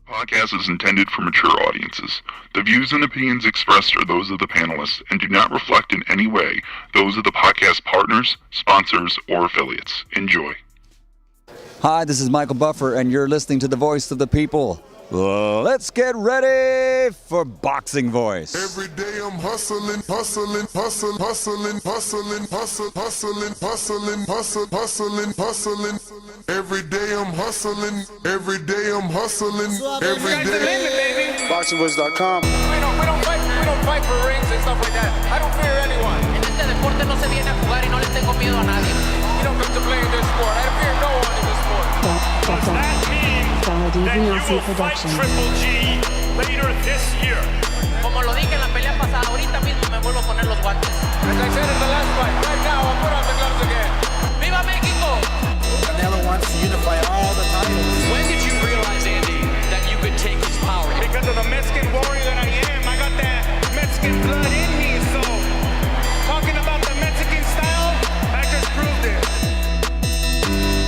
Podcast is intended for mature audiences. The views and opinions expressed are those of the panelists and do not reflect in any way those of the podcast partners, sponsors, or affiliates. Enjoy. Hi, this is Michael Buffer, and you're listening to the Voice of the People. Let's get ready for Boxing Voice. Every day I'm hustling, hustling, hustling, hustling, hustling, hustling, hustling, hustling, hustling, hustling, hustling. Every day I'm hustling, every day I'm hustling, every day. BoxingVoice.com. We don't fight for rings and stuff like that. I don't fear anyone. En este deporte no se viene a jugar y no le tengo miedo a nadie. You don't come to play in this sport. I fear no one in this sport. Does that mean that you will fight Triple G later this year? Como lo dije en la pelea pasada, ahorita mismo me vuelvo a poner los guantes. As I said in the last fight, right now I'll put on the gloves again. ¡Viva México! Canelo wants to unify all the titles. When did you realize, Andy, that you could take his power? Because of the Mexican warrior that I am, I got that Mexican blood in me. So, talking about the Mexican style, I just proved it.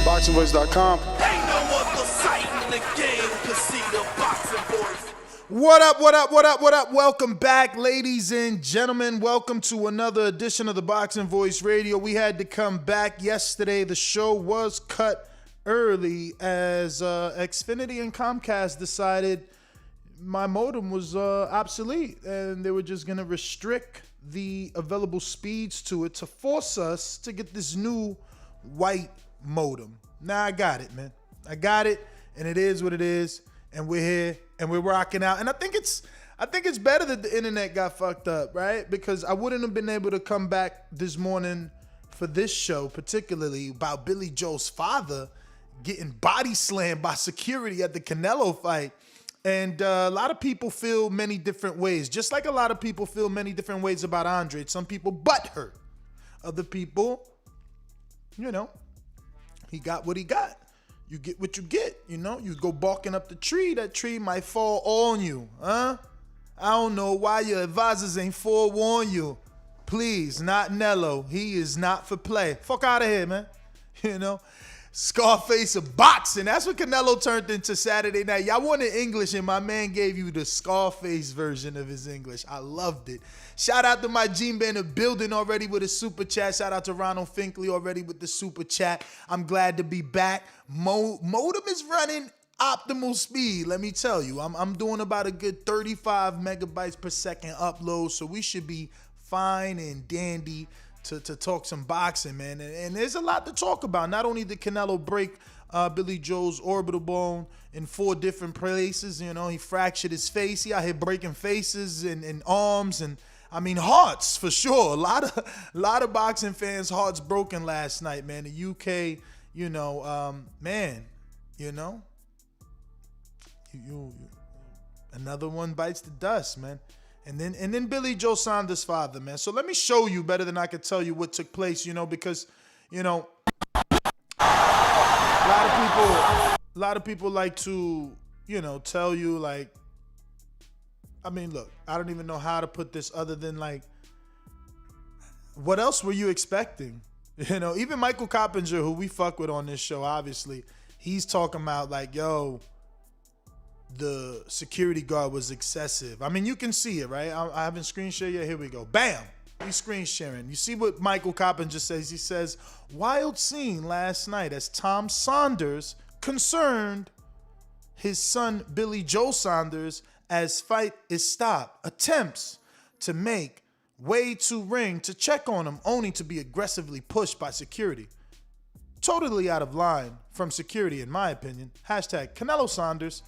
BoxingVoice.com. Ain't no other sight in the game to see the Boxing Voice. What up, what up, what up, what up? Welcome back, ladies and gentlemen. Welcome to another edition of the Boxing Voice Radio. We had to come back yesterday. The show was cut early as Xfinity and Comcast decided my modem was obsolete and they were just going to restrict the available speeds to it to force us to get this new white modem. Now I got it, man. I got it, and it is what it is, and we're here and we're rocking out. And I think it's better that the internet got fucked up, right? Because I wouldn't have been able to come back this morning for this show, particularly about Billy Joe's father getting body slammed by security at the Canelo fight. And a lot of people feel many different ways, just like a lot of people feel many different ways about Andrade. Some people butthurt. Other people, you know, he got what he got. You get what you get, you know. You go barking up the tree, that tree might fall on you, huh? I don't know why your advisors ain't forewarn you. Please, not Nello. He is not for play. Fuck out of here, man. You know, Scarface of boxing. That's what Canelo turned into Saturday night. Y'all wanted English, and my man gave you the Scarface version of his English. I loved it. Shout out to my G-Man in the building already with a super chat. Shout out to Ronald Finkley already with the super chat. I'm glad to be back. Modem is running optimal speed, let me tell you. I'm doing about a good 35 megabytes per second upload, so we should be fine and dandy to talk some boxing, man. And there's a lot to talk about. Not only did Canelo break Billy Joe's orbital bone in 4 different places, you know, he fractured his face. He out here breaking faces and arms and, I mean, hearts for sure. A lot of boxing fans' hearts broken last night, man. The UK, you know, man, you know, you another one bites the dust, man. And then Billy Joe Saunders' father, man. So let me show you better than I could tell you what took place, you know, because, you know, a lot of people like to, you know, tell you like, I mean, look, I don't even know how to put this other than like, what else were you expecting? You know, even Michael Coppinger, who we fuck with on this show, obviously, he's talking about like, yo, the security guard was excessive. I mean, you can see it, right? I haven't screen shared yet. Here we go. Bam! We screen sharing. You see what Michael Coppinger says? He says, wild scene last night as Tom Saunders concerned his son Billy Joe Saunders as fight is stopped. Attempts to make way to ring to check on him, only to be aggressively pushed by security. Totally out of line from security, in my opinion. Hashtag Canelo Saunders.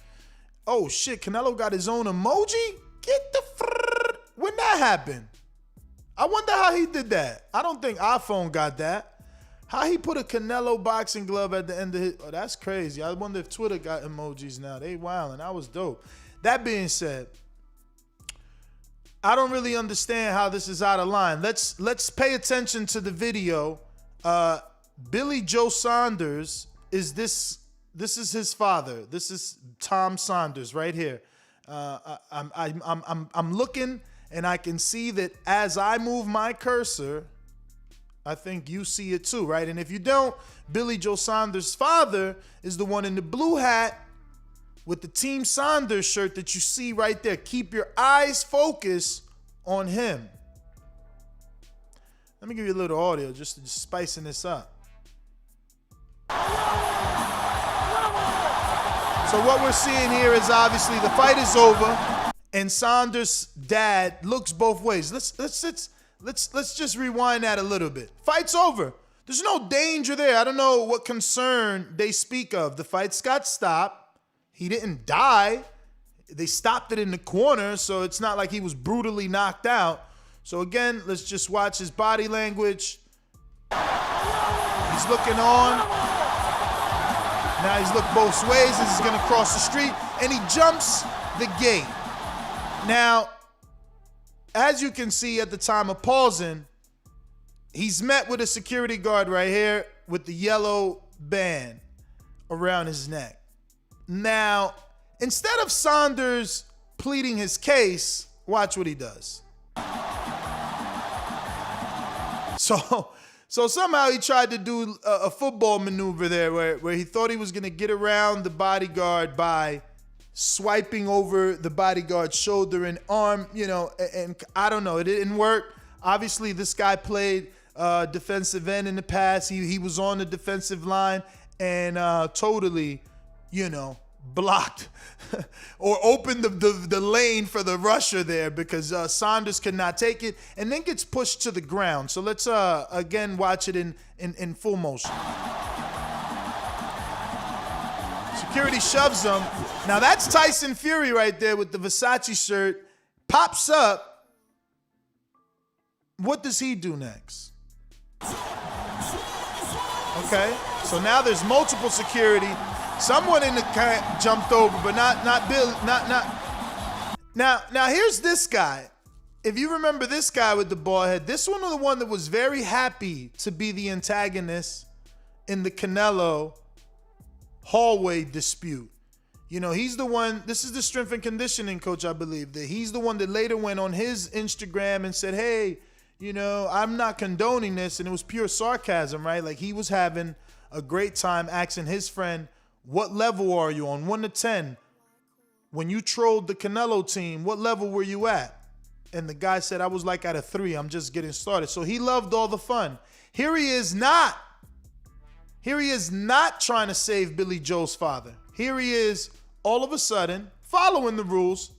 Oh shit, Canelo got his own emoji? Get the when that happened? I wonder how he did that. I don't think iPhone got that. How he put a Canelo boxing glove at the end of his, oh, that's crazy. I wonder if Twitter got emojis now. They wildin'. That was dope. That being said, I don't really understand how this is out of line. Let's pay attention to the video. Billy Joe Saunders is this is his father. This is Tom Saunders right here. I'm looking and I can see that as I move my cursor, I think you see it too, right? And if you don't, Billy Joe Saunders' father is the one in the blue hat with the Team Saunders shirt that you see right there. Keep your eyes focused on him. Let me give you a little audio just to spicing this up. So what we're seeing here is obviously the fight is over, and Saunders' dad looks both ways. Let's just rewind that a little bit. Fight's over. There's no danger there. I don't know what concern they speak of. The fight's got stopped. He didn't die. They stopped it in the corner, so it's not like he was brutally knocked out. So again, let's just watch his body language. He's looking on. Now he's looked both ways as he's gonna cross the street, and he jumps the gate. Now, as you can see at the time of pausing, he's met with a security guard right here with the yellow band around his neck. Now, instead of Saunders pleading his case, watch what he does. So somehow he tried to do a football maneuver there where he thought he was going to get around the bodyguard by swiping over the bodyguard's shoulder and arm, and I don't know. It didn't work. Obviously, this guy played defensive end in the past. He was on the defensive line and totally, blocked or opened the lane for the rusher there because Saunders could not take it and then gets pushed to the ground. So let's again watch it in full motion. Security shoves him. Now that's Tyson Fury right there with the Versace shirt. Pops up. What does he do next? Okay, so now there's multiple security. Someone in the car jumped over, but not Bill, not. Now here's this guy. If you remember this guy with the bald head, this one was the one that was very happy to be the antagonist in the Canelo hallway dispute. He's the one, this is the strength and conditioning coach, I believe, that he's the one that later went on his Instagram and said, hey, I'm not condoning this, and it was pure sarcasm, right? Like he was having a great time asking his friend, what level are you on? 1 to 10. When you trolled the Canelo team, what level were you at? And the guy said, I was like at a 3. I'm just getting started. So he loved all the fun. Here he is not trying to save Billy Joe's father. Here he is all of a sudden following the rules,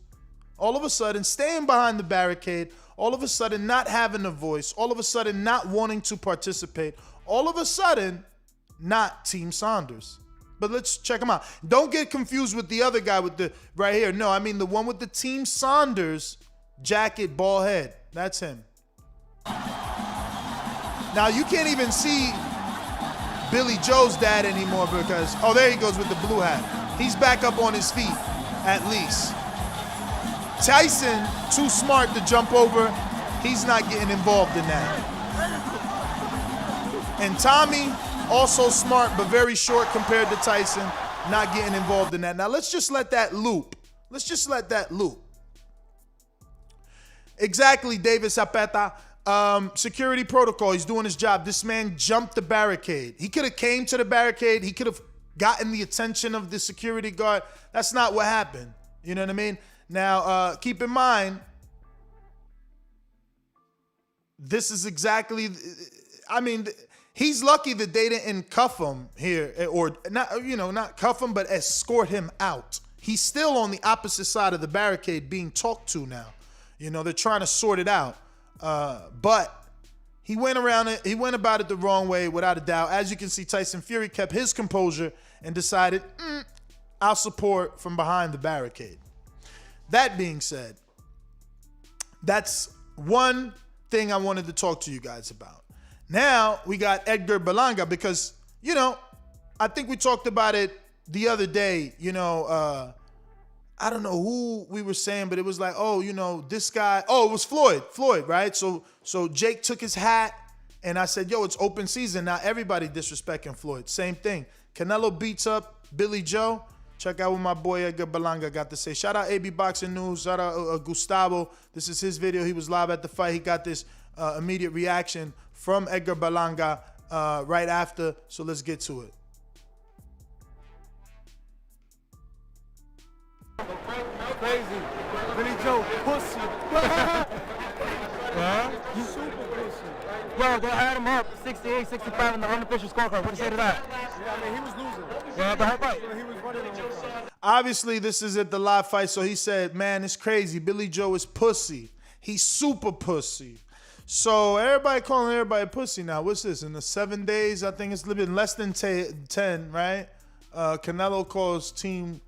all of a sudden staying behind the barricade, all of a sudden not having a voice, all of a sudden not wanting to participate, all of a sudden not Team Saunders. But let's check him out. Don't get confused with the other guy with the right here. No, I mean the one with the Team Saunders jacket, bald head. That's him. Now you can't even see Billy Joe's dad anymore because, oh, there he goes with the blue hat. He's back up on his feet, at least. Tyson, too smart to jump over. He's not getting involved in that. And Tommy, also smart, but very short compared to Tyson, not getting involved in that. Now, let's just let that loop. Exactly, David Zapata. Security protocol, he's doing his job. This man jumped the barricade. He could have came to the barricade. He could have gotten the attention of the security guard. That's not what happened. You know what I mean? Now, keep in mind, this is exactly, he's lucky that they didn't cuff him here, or not cuff him, but escort him out. He's still on the opposite side of the barricade being talked to now. They're trying to sort it out. But he went around it. He went about it the wrong way, without a doubt. As you can see, Tyson Fury kept his composure and decided, I'll support from behind the barricade. That being said, that's one thing I wanted to talk to you guys about. Now we got Edgar Berlanga because, I think we talked about it the other day, I don't know who we were saying, but it was like, this guy, it was Floyd, right? So Jake took his hat and I said, it's open season. Now everybody disrespecting Floyd. Same thing. Canelo beats up Billy Joe. Check out what my boy Edgar Berlanga got to say. Shout out AB Boxing News. Shout out Gustavo. This is his video. He was live at the fight. He got this immediate reaction from Edgar Berlanga right after. So let's get to it. crazy. Billy Joe, pussy. Huh? You super pussy. Yo, they had him up 68, 65 in the unofficial scorecard. What do you say to that? Yeah, I mean, he was losing. Yeah, but how about? He was running the whole time. Obviously, this is at the live fight, so he said, man, it's crazy. Billy Joe is pussy. He's super pussy. So everybody calling everybody pussy now. What's this? In the 7 days, I think it's been less than 10, right? Canelo calls Team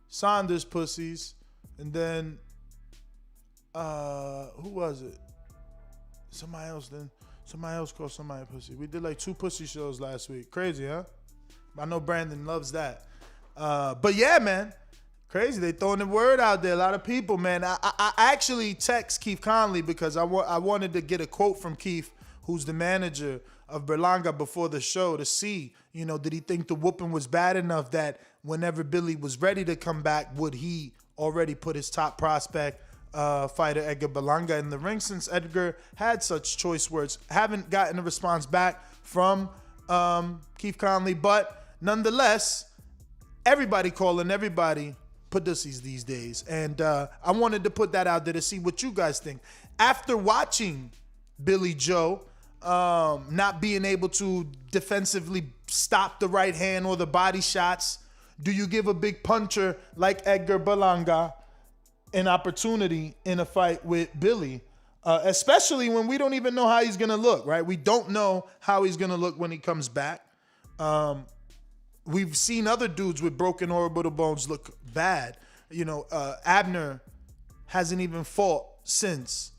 Saunders pussies. And then, who was it? Somebody else called somebody pussy. We did like 2 pussy shows last week. Crazy, huh? I know Brandon loves that. But yeah, man. Crazy. They throwing the word out there. A lot of people, man. I actually text Keith Conley because I wanted to get a quote from Keith, who's the manager of Berlanga, before the show to see, did he think the whooping was bad enough that whenever Billy was ready to come back, would he already put his top prospect, fighter Edgar Berlanga, in the ring? Since Edgar had such choice words, haven't gotten a response back from Keith Conley, but nonetheless, everybody calling everybody pussies these days. And I wanted to put that out there to see what you guys think. After watching Billy Joe not being able to defensively stop the right hand or the body shots, do you give a big puncher like Edgar Berlanga an opportunity in a fight with Billy? Especially when we don't even know how he's going to look, right? We don't know how he's going to look when he comes back. We've seen other dudes with broken orbital bones look bad. Abner hasn't even fought since.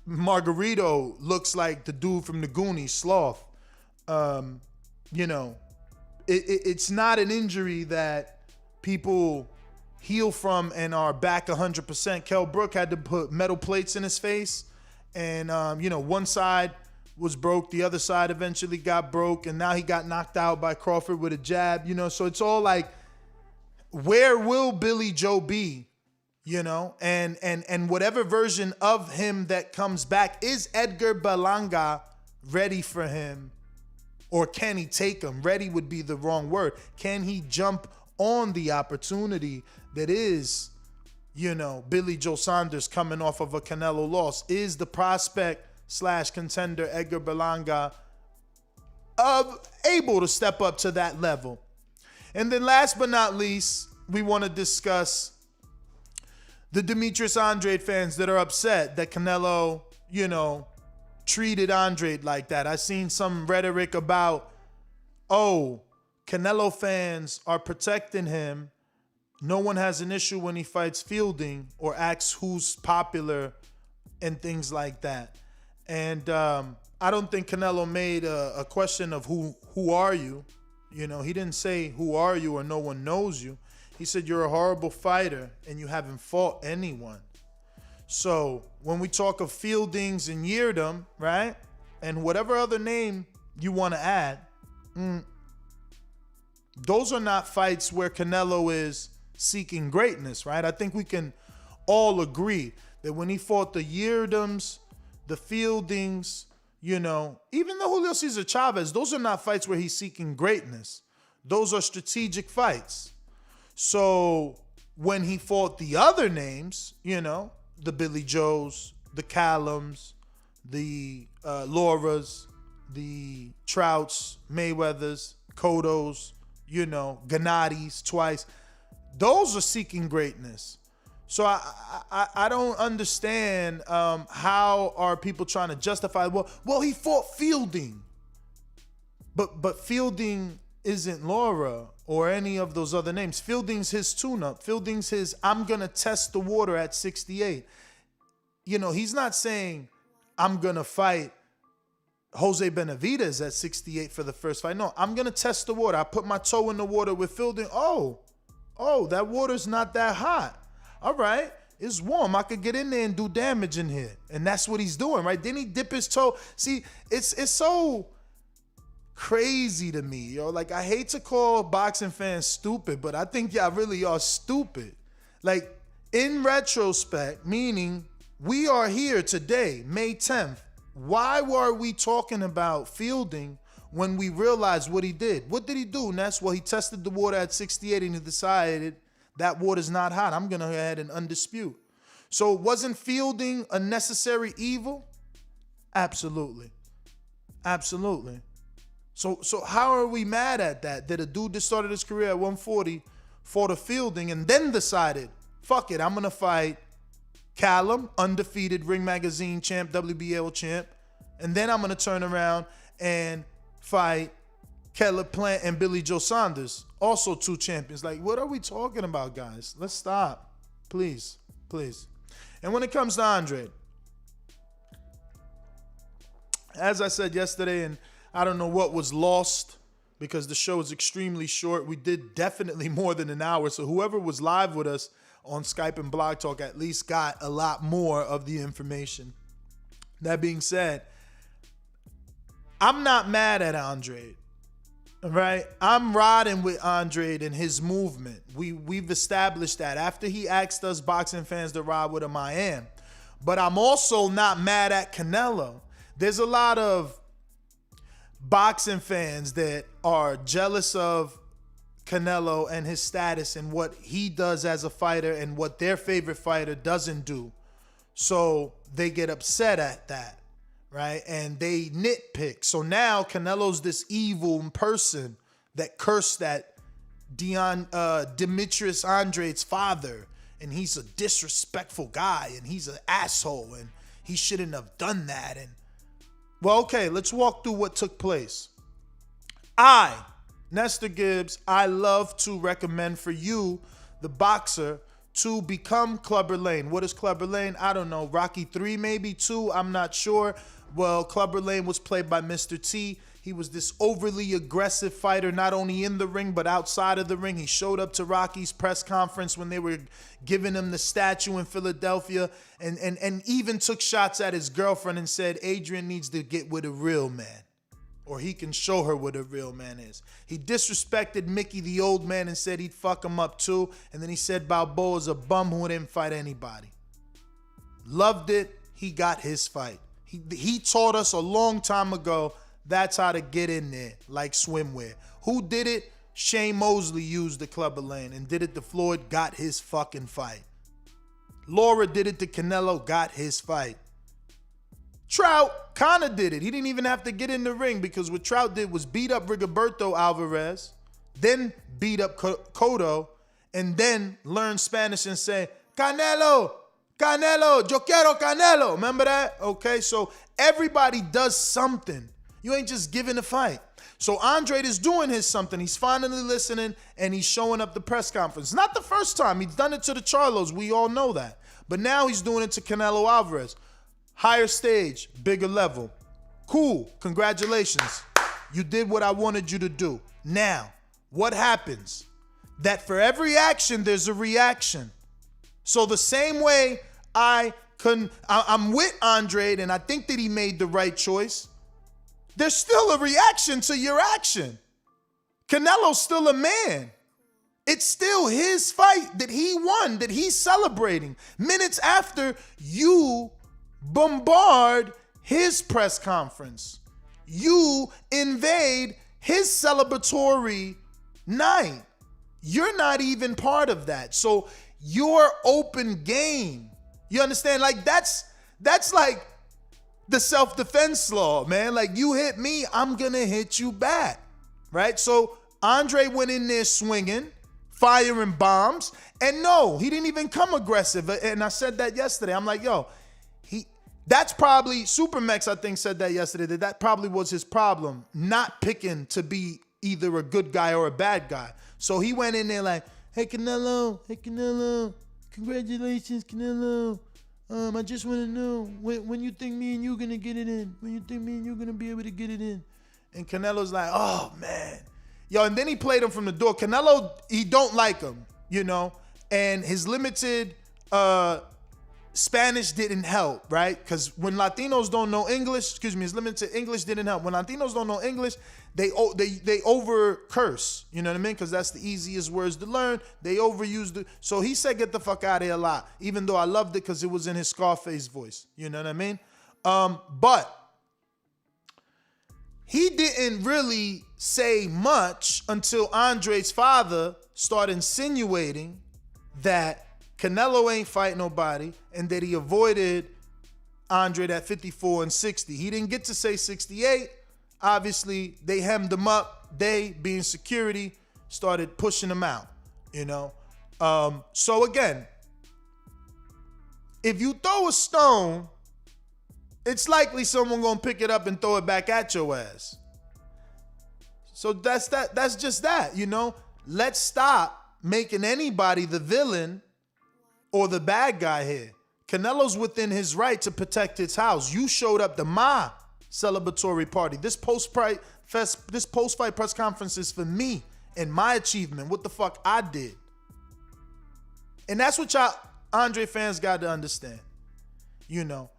Margarito looks like the dude from the Goonies, Sloth. It's not an injury that people heal from and are back 100%. Kell Brook had to put metal plates in his face. And, one side was broke. The other side eventually got broke. And now he got knocked out by Crawford with a jab. So it's all like, where will Billy Joe be? And whatever version of him that comes back, is Edgar Berlanga ready for him? Or can he take him? Ready would be the wrong word. Can he jump on the opportunity that is, Billy Joe Saunders coming off of a Canelo loss? Is the prospect / contender Edgar Berlanga able to step up to that level? And then last but not least, we want to discuss the Demetrius Andrade fans that are upset that Canelo, treated Andrade like that. I've seen some rhetoric about, Canelo fans are protecting him. No one has an issue when he fights Fielding or asks who's popular and things like that. And I don't think Canelo made a question of who are you. He didn't say who are you or no one knows you. He said you're a horrible fighter and you haven't fought anyone. So when we talk of Fieldings and Yeardom, right, and whatever other name you want to add, those are not fights where Canelo is seeking greatness, right? I think we can all agree that when he fought the Yeardoms, the Fieldings, even the Julio Cesar Chavez, those are not fights where he's seeking greatness. Those are strategic fights. So when he fought the other names, the Billy Joes, the Callums, the Lauras, the Trouts, Mayweathers, Cottos, Gennadys twice, those are seeking greatness. So I don't understand how are people trying to justify, well, he fought Fielding. But Fielding isn't Laura or any of those other names. Fielding's his tune-up. Fielding's his, I'm going to test the water at 68. He's not saying I'm going to fight Jose Benavidez at 68 for the first fight. No, I'm going to test the water. I put my toe in the water with Fielding. Oh, that water's not that hot. All right, it's warm. I could get in there and do damage in here. And that's what he's doing, right? Didn't he dip his toe? See, it's so crazy to me, yo. Like, I hate to call boxing fans stupid, but I think y'all really are stupid. Like, in retrospect, meaning we are here today, May 10th. Why were we talking about Fielding when we realized what he did? What did he do, Ness? Well, he tested the water at 68 and he decided that water's not hot. I'm going to go ahead and undispute. So wasn't fielding a necessary evil? Absolutely. Absolutely. So how are we mad at that? That a dude that started his career at 140 fought a fielding and then decided, fuck it, I'm going to fight Callum, undefeated Ring Magazine champ, WBL champ, and then I'm going to turn around and fight Caleb Plant and Billy Joe Saunders, also 2 champions. Like, what are we talking about, guys? Let's stop. Please, please. And when it comes to Andrade, as I said yesterday, and I don't know what was lost because the show is extremely short. We did definitely more than an hour. So whoever was live with us on Skype and Blog Talk at least got a lot more of the information. That being said, I'm not mad at Andrade. All right, I'm riding with Andrade and his movement. We've established that. After he asked us boxing fans to ride with him, I am. But I'm also not mad at Canelo. There's a lot of boxing fans that are jealous of Canelo and his status and what he does as a fighter and what their favorite fighter doesn't do. So they get upset at that. Right? And they nitpick. So now Canelo's this evil person that cursed at Demetrius Andrade's father. And he's a disrespectful guy. And he's an asshole. And he shouldn't have done that. And well, okay, let's walk through what took place. Nestor Gibbs, I love to recommend for you, the boxer, to become Clubber Lane. What is Clubber Lane? I don't know. Rocky 3, maybe 2. I'm not sure. Well, Clubber Lane was played by Mr. T. He was this overly aggressive fighter, not only in the ring, but outside of the ring. He showed up to Rocky's press conference when they were giving him the statue in Philadelphia and even took shots at his girlfriend and said, Adrian needs to get with a real man, or he can show her what a real man is. He disrespected Mickey, the old man, and said he'd fuck him up too. And then he said Balboa's a bum who didn't fight anybody. Loved it. He got his fight. He taught us a long time ago that's how to get in there, like swimwear. Who did it? Shane Mosley used the Clubber Lane and did it to Floyd, got his fucking fight. Laura did it to Canelo, got his fight. Trout kind of did it. He didn't even have to get in the ring because what Trout did was beat up Rigoberto Alvarez, then beat up Cotto, and then learn Spanish and say, Canelo, Canelo, yo quiero Canelo. Remember that? Okay, so everybody does something. You ain't just giving a fight. So Andrade is doing his something. He's finally listening, and he's showing up the press conference. Not the first time. He's done it to the Charlos. We all know that. But now he's doing it to Canelo Alvarez. Higher stage, bigger level. Cool. Congratulations. You did what I wanted you to do. Now, what happens? That for every action, there's a reaction. So the same way I'm with Andrade, and I think that he made the right choice, there's still a reaction to your action. Canelo's still a man. It's still his fight that he won, that he's celebrating. Minutes after you bombard his press conference, you invade his celebratory night. You're not even part of that. So your open game, you understand? Like that's like the self-defense law, man. Like you hit me, I'm gonna hit you back, right? So Andre went in there swinging, firing bombs, and no, he didn't even come aggressive. And I said that yesterday. I'm like, yo, that's probably, Supermex, I think, said that yesterday, that probably was his problem, not picking to be either a good guy or a bad guy. So he went in there like, hey, Canelo, congratulations, Canelo. I just want to know when you think me and you gonna get it in, when you think me and you gonna be able to get it in. And Canelo's like, oh, man. Yo, and then he played him from the door. Canelo, he don't like him, you know, and his limited Spanish didn't help, right? Because when Latinos don't know English, his limited English didn't help. When Latinos don't know English, they over curse, you know what I mean? Because that's the easiest words to learn. They overuse the. So he said, "Get the fuck out of here" a lot, even though I loved it because it was in his Scarface voice. You know what I mean? But he didn't really say much until Andre's father started insinuating that Canelo ain't fight nobody and that he avoided Andrade at 54 and 60. He didn't get to say 68. Obviously, they hemmed him up. They, being security, started pushing him out, you know? So again, if you throw a stone, it's likely someone gonna pick it up and throw it back at your ass. So that's just that, you know? Let's stop making anybody the villain or the bad guy here. Canelo's within his right to protect his house. You showed up to my celebratory party. This post-fight press conference is for me and my achievement, what the fuck I did. And that's what y'all Andre fans got to understand. You know,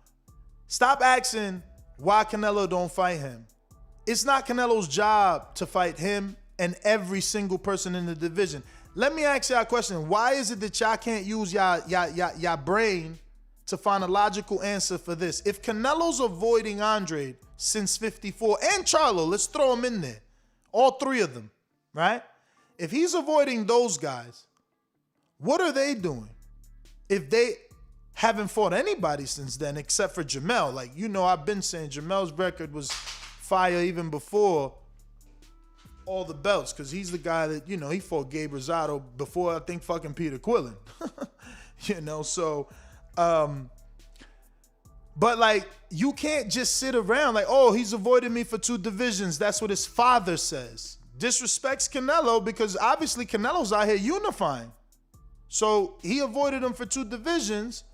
stop asking why Canelo don't fight him. It's not Canelo's job to fight him and every single person in the division. Let me ask y'all a question. Why is it that y'all can't use y'all brain to find a logical answer for this? If Canelo's avoiding Andrade since 54 and Charlo, let's throw them in there. All three of them, right? If he's avoiding those guys, what are they doing? If they haven't fought anybody since then except for Jamel. Like, you know, I've been saying Jamel's record was fire even before all the belts, because he's the guy that, you know, he fought Gabe Rosado before, I think, fucking Peter Quillen. You know, so, but like, you can't just sit around like, oh, he's avoided me for 2 divisions. That's what his father says. Disrespects Canelo because obviously Canelo's out here unifying. So he avoided him for 2 divisions.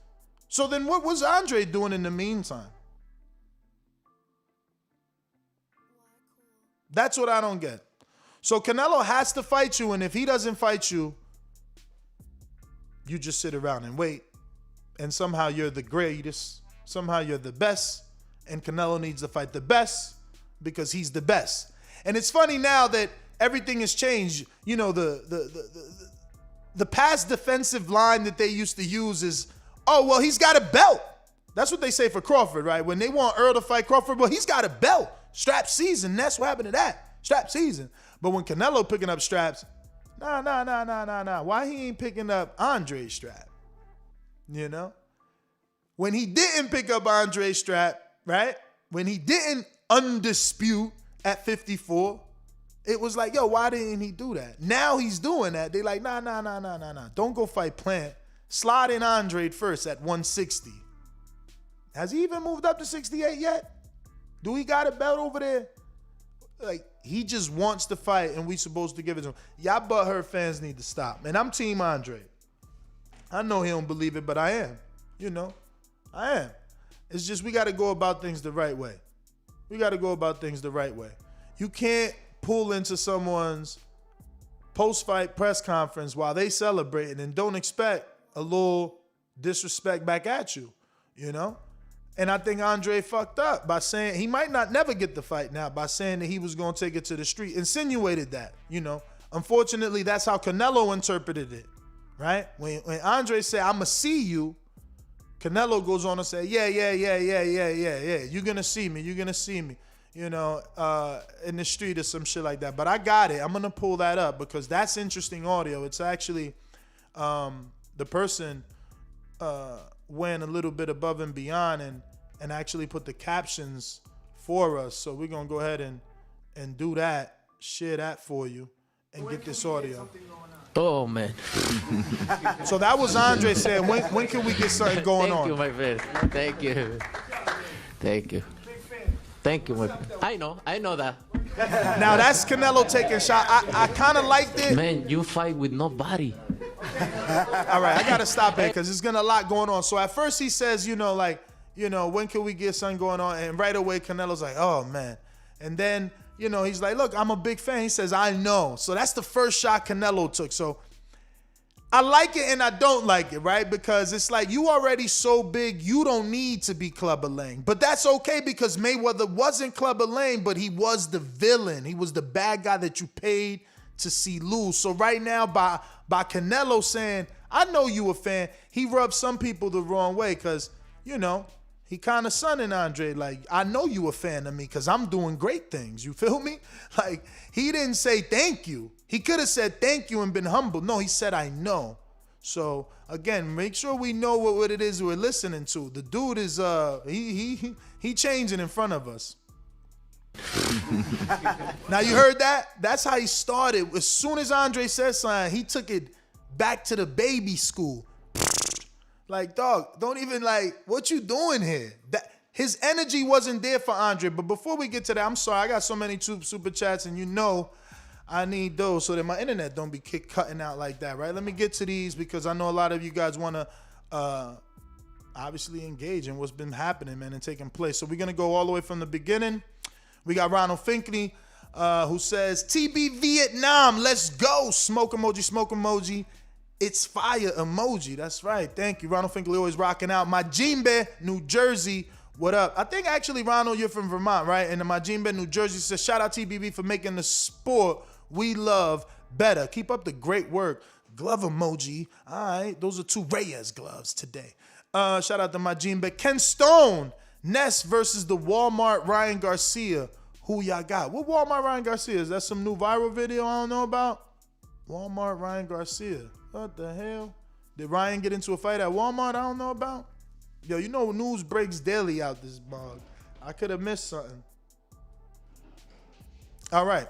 So then what was Andrade doing in the meantime? That's what I don't get. So Canelo has to fight you, and if he doesn't fight you, you just sit around and wait. And somehow you're the greatest. Somehow you're the best. And Canelo needs to fight the best because he's the best. And it's funny now that everything has changed. You know, the past defensive line that they used to use is, oh, well, he's got a belt. That's what they say for Crawford, right? When they want Earl to fight Crawford, well, he's got a belt. Strap season. That's what happened to that. Strap season. But when Canelo picking up straps, nah. Why he ain't picking up Andre's strap? You know? When he didn't pick up Andre's strap, right? When he didn't undispute at 54, it was like, yo, why didn't he do that? Now he's doing that. They like, nah. Don't go fight Plant. Slide in Andrade first at 160. Has he even moved up to 68 yet? Do he got a belt over there? Like, he just wants to fight, and we supposed to give it to him. Y'all butthurt fans need to stop. And I'm Team Andrade. I know he don't believe it, but I am. You know, I am. It's just we got to go about things the right way. We got to go about things the right way. You can't pull into someone's post-fight press conference while they celebrating and don't expect a little disrespect back at you, you know? And I think Andre fucked up by saying he might not never get the fight now by saying that he was going to take it to the street. Insinuated that, you know. Unfortunately, that's how Canelo interpreted it, right? When Andre said, I'm going to see you, Canelo goes on to say, yeah. You're going to see me. You're going to see me, you know, in the street or some shit like that. But I got it. I'm going to pull that up because that's interesting audio. It's actually the person went a little bit above and beyond and actually put the captions for us. So we're going to go ahead and do that, share that for you, and get this audio. Oh, man. So that was Andre saying, when can we get something going on? Thank you, my friend. Thank you. Thank you. Thank you, my friend. I know that. Now that's Canelo taking shot. I kind of liked it. Man, you fight with nobody. All right, I got to stop it because there's going to a lot going on. So at first he says, when can we get something going on? And right away Canelo's like, oh, man. And then, he's like, look, I'm a big fan. He says, I know. So that's the first shot Canelo took. So I like it and I don't like it, right? Because it's like you already so big, you don't need to be Clubber Lang. But that's okay because Mayweather wasn't Clubber Lang, but he was the villain. He was the bad guy that you paid to see lose. So right now by Canelo saying, I know you a fan, he rubbed some people the wrong way because, he kind of sunning Andre like, I know you a fan of me because I'm doing great things. You feel me? Like, he didn't say thank you. He could have said thank you and been humble. No, he said, I know. So again, make sure we know what it is we're listening to. The dude is he changing in front of us. Now you heard that? That's how he started. As soon as Andre said something, he took it back to the baby school. Like, dog, don't even what you doing here? His energy wasn't there for Andre. But before we get to that, I'm sorry, I got so many super chats, and I need those so that my internet don't be cutting out like that, right? Let me get to these because I know a lot of you guys want to obviously engage in what's been happening, man, and taking place. So we're going to go all the way from the beginning. We got Ronald Finkley who says, TB Vietnam, let's go. Smoke emoji. It's fire emoji. That's right. Thank you. Ronald Finkley always rocking out. Majimbe, New Jersey. What up? I think actually, Ronald, you're from Vermont, right? And the Majimbe, New Jersey says, shout out TBV for making the sport we love better. Keep up the great work. Glove emoji. All right. Those are 2 Reyes gloves today. Shout out to Majimbe. Ken Stone. Ness versus the Walmart Ryan Garcia. Who y'all got? What Walmart Ryan Garcia? Is that some new viral video I don't know about? Walmart Ryan Garcia. What the hell? Did Ryan get into a fight at Walmart I don't know about? Yo, you know news breaks daily out this bug. I could have missed something. All right.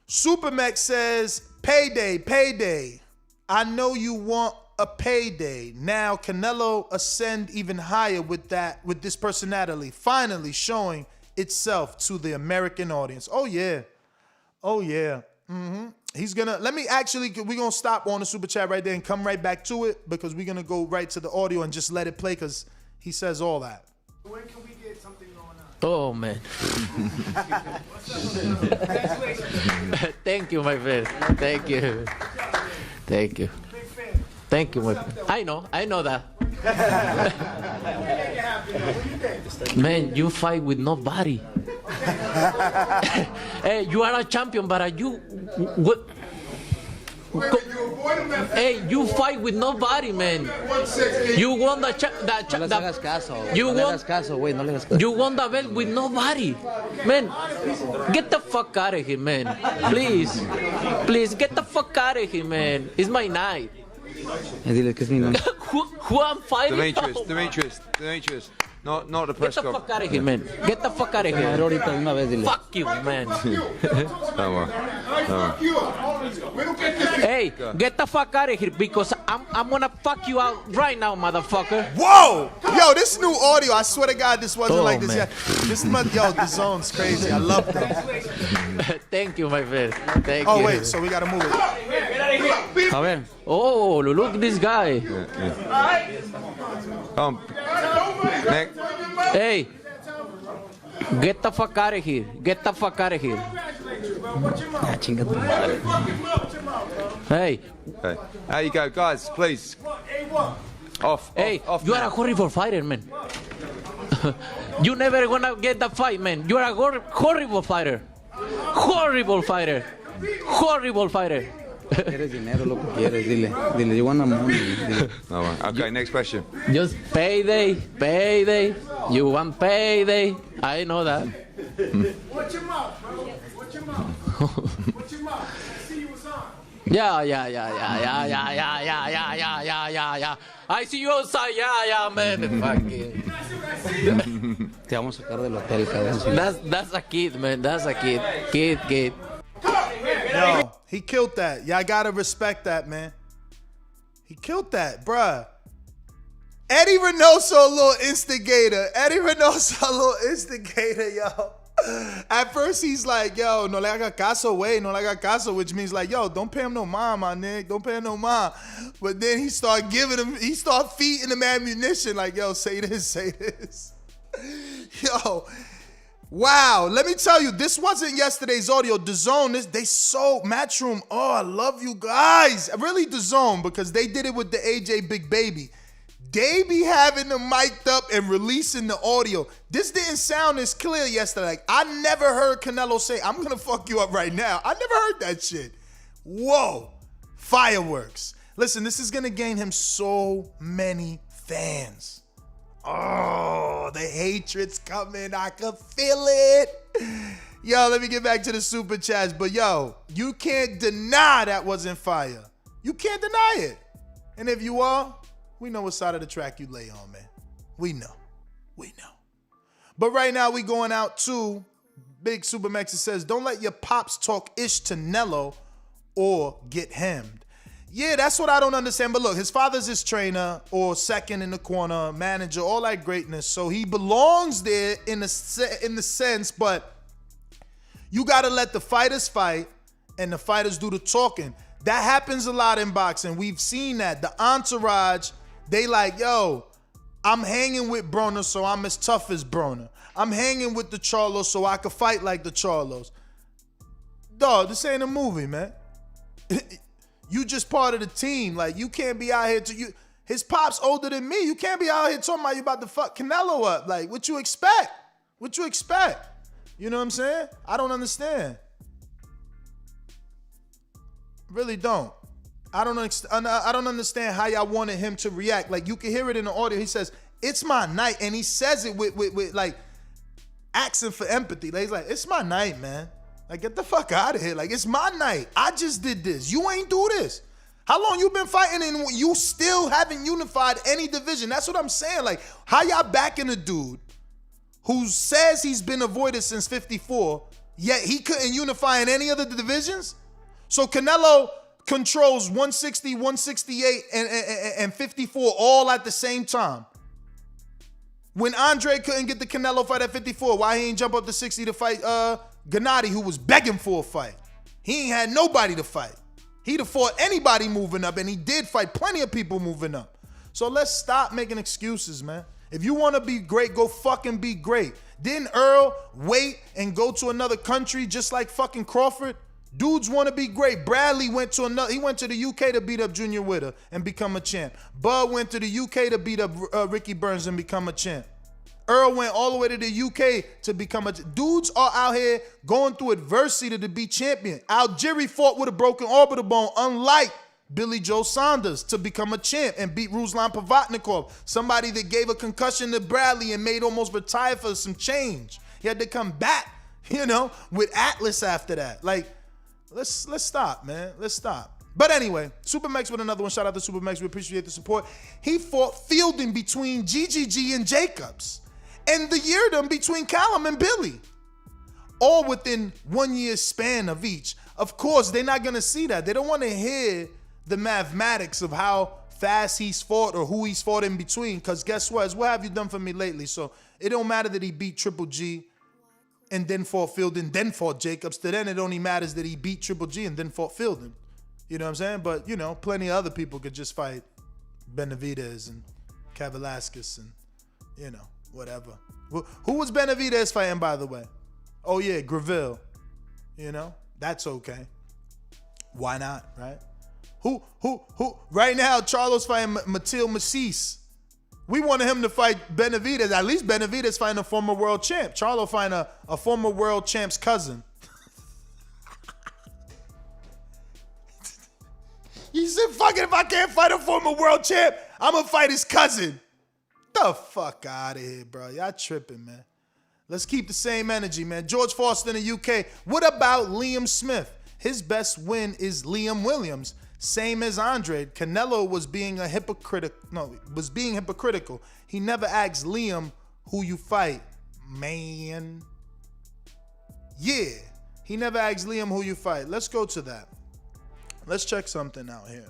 Supermex says, payday. I know you want a payday. Now Canelo ascend even higher with this personality, finally showing itself to the American audience. Oh yeah. He's gonna, we're gonna stop on the super chat right there and come right back to it because we're gonna go right to the audio and just let it play because he says all that. When can we get something going on? Oh, man. Thank you, my friend. Thank you. Thank you, my friend. I know that. Man, you fight with nobody. Hey, you are a champion, but what? Hey, you fight with nobody, man. You won you won the belt with nobody. Man, get the fuck out of here, man. Please, get the fuck out of here, man. It's my night. Who I'm fighting? Demetrius. Not the press conference. Get the fuck out of here, man. Get the fuck out of here. Fuck you, man. Don't worry. Hey, get the fuck out of here because I'm gonna fuck you out right now, motherfucker. Whoa! Yo, this new audio, I swear to God, this wasn't like this. The zone's crazy. I love them. Thank you, my friend. Thank you. Oh, wait, so we gotta move it. Oh, look at this guy. Nick. Hey, get the fuck out of here. Hey. There you go, guys, please. Off, you are a horrible fighter, man. You never gonna get the fight, man. You are a horrible fighter. Quieres dinero, lo que quieres, dile, you want money. Okay, next question. Just payday. You want payday. I know that. Watch your mouth, bro. Watch your mouth. See you was on. Yeah. I see you outside. Yeah, man. Fucking. Te vamos a sacar del hotel, cabrón. That's a kid, man. That's a kid. Kid. Yo, he killed that. Y'all gotta respect that, man. He killed that, bruh. Eddie Reynoso, a little instigator, yo. At first, he's like, yo, no le haga caso, which means like, yo, don't pay him no mind, my nigga. Don't pay him no mind. But then he start feeding him ammunition, like, yo, say this. Yo. Wow, let me tell you, this wasn't yesterday's audio. Dazn, they sold Matchroom. Oh, I love you guys. Really, Dazn, because they did it with the AJ Big Baby. They be having them mic'd up and releasing the audio. This didn't sound as clear yesterday. Like, I never heard Canelo say, I'm going to fuck you up right now. I never heard that shit. Whoa, fireworks. Listen, this is going to gain him so many fans. Oh, the hatred's coming. I can feel it. Yo, let me get back to the super chats. But yo, you can't deny that wasn't fire. You can't deny it. And if you are, we know what side of the track you lay on, man. We know. But right now we going out to Big Supermax. It says, don't let your pops talk ish to Nello or get hemmed. Yeah, that's what I don't understand. But look, his father's his trainer or second in the corner, manager, all that greatness. So he belongs there in the sense, but you got to let the fighters fight and the fighters do the talking. That happens a lot in boxing. We've seen that. The entourage, they like, yo, I'm hanging with Broner, so I'm as tough as Broner. I'm hanging with the Charlos, so I can fight like the Charlos. Dog, this ain't a movie, man. You just part of the team. Like, you can't be out here his pop's older than me. You can't be out here talking about you about to fuck Canelo up. Like, what you expect? You know what I'm saying? I don't understand. Really don't. I don't understand how y'all wanted him to react. Like, you can hear it in the audio. He says, it's my night. And he says it with like, asking for empathy. Like, he's like, it's my night, man. Like, get the fuck out of here. Like, it's my night. I just did this. You ain't do this. How long you been fighting and you still haven't unified any division? That's what I'm saying. Like, how y'all backing a dude who says he's been avoided since 54, yet he couldn't unify in any other divisions? So Canelo controls 160, 168, and 54 all at the same time. When Andrade couldn't get the Canelo fight at 54, why he ain't jump up to 60 to fight Gennady, who was begging for a fight? He ain't had nobody to fight. He'd have fought anybody moving up, and he did fight plenty of people moving up. So let's stop making excuses, man. If you want to be great, go fucking be great. Didn't Earl wait and go to another country just like fucking Crawford? Dudes want to be great. Bradley went to the UK to beat up Junior Witter and become a champ. Bud went to the UK to beat up Ricky Burns and become a champ. Earl went all the way to the UK to become a champ. Dudes are out here going through adversity to be champion. Algieri fought with a broken orbital bone, unlike Billy Joe Saunders, to become a champ and beat Ruslan Pavatnikov, somebody that gave a concussion to Bradley and made almost retire for some change. He had to come back, with Atlas after that. Like, let's stop, man. Let's stop. But anyway, Supermax with another one. Shout out to Supermax. We appreciate the support. He fought fielding between GGG and Jacobs, and the yeardom between Callum and Billy, all within 1 year span of each. Of course, they're not going to see that. They don't want to hear the mathematics of how fast he's fought or who he's fought in between, because guess what? It's what have you done for me lately? So it don't matter that he beat Triple G and then fought Fielding, then fought Jacobs. To then it only matters that he beat Triple G and then fought Fielding. You know what I'm saying? But, plenty of other people could just fight Benavidez and Kavalaskis and, whatever. Who was Benavidez fighting, by the way? Oh, yeah, Graville. That's okay. Why not, right? Who? Right now, Charlo's fighting Matil Macis. We wanted him to fight Benavidez. At least Benavidez fighting a former world champ. Charlo fighting a former world champ's cousin. He said, fuck it, if I can't fight a former world champ, I'm going to fight his cousin. The fuck out of here, bro. Y'all tripping, man. Let's keep the same energy, man. George Foster in the UK. What about Liam Smith? His best win is Liam Williams. Same as Andrade. Canelo was being hypocritical. He never asked Liam who you fight, man. Yeah. He never asked Liam who you fight. Let's go to that. Let's check something out here.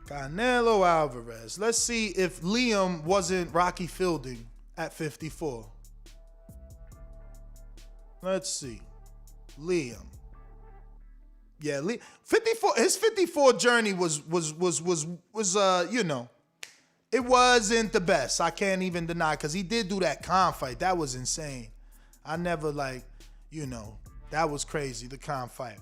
Canelo Alvarez. Let's see if Liam wasn't Rocky Fielding at 54. Let's see. Liam. Yeah, 54. His 54 journey was it wasn't the best. I can't even deny, because he did do that Khan fight. That was insane. I never that was crazy, the Khan fight.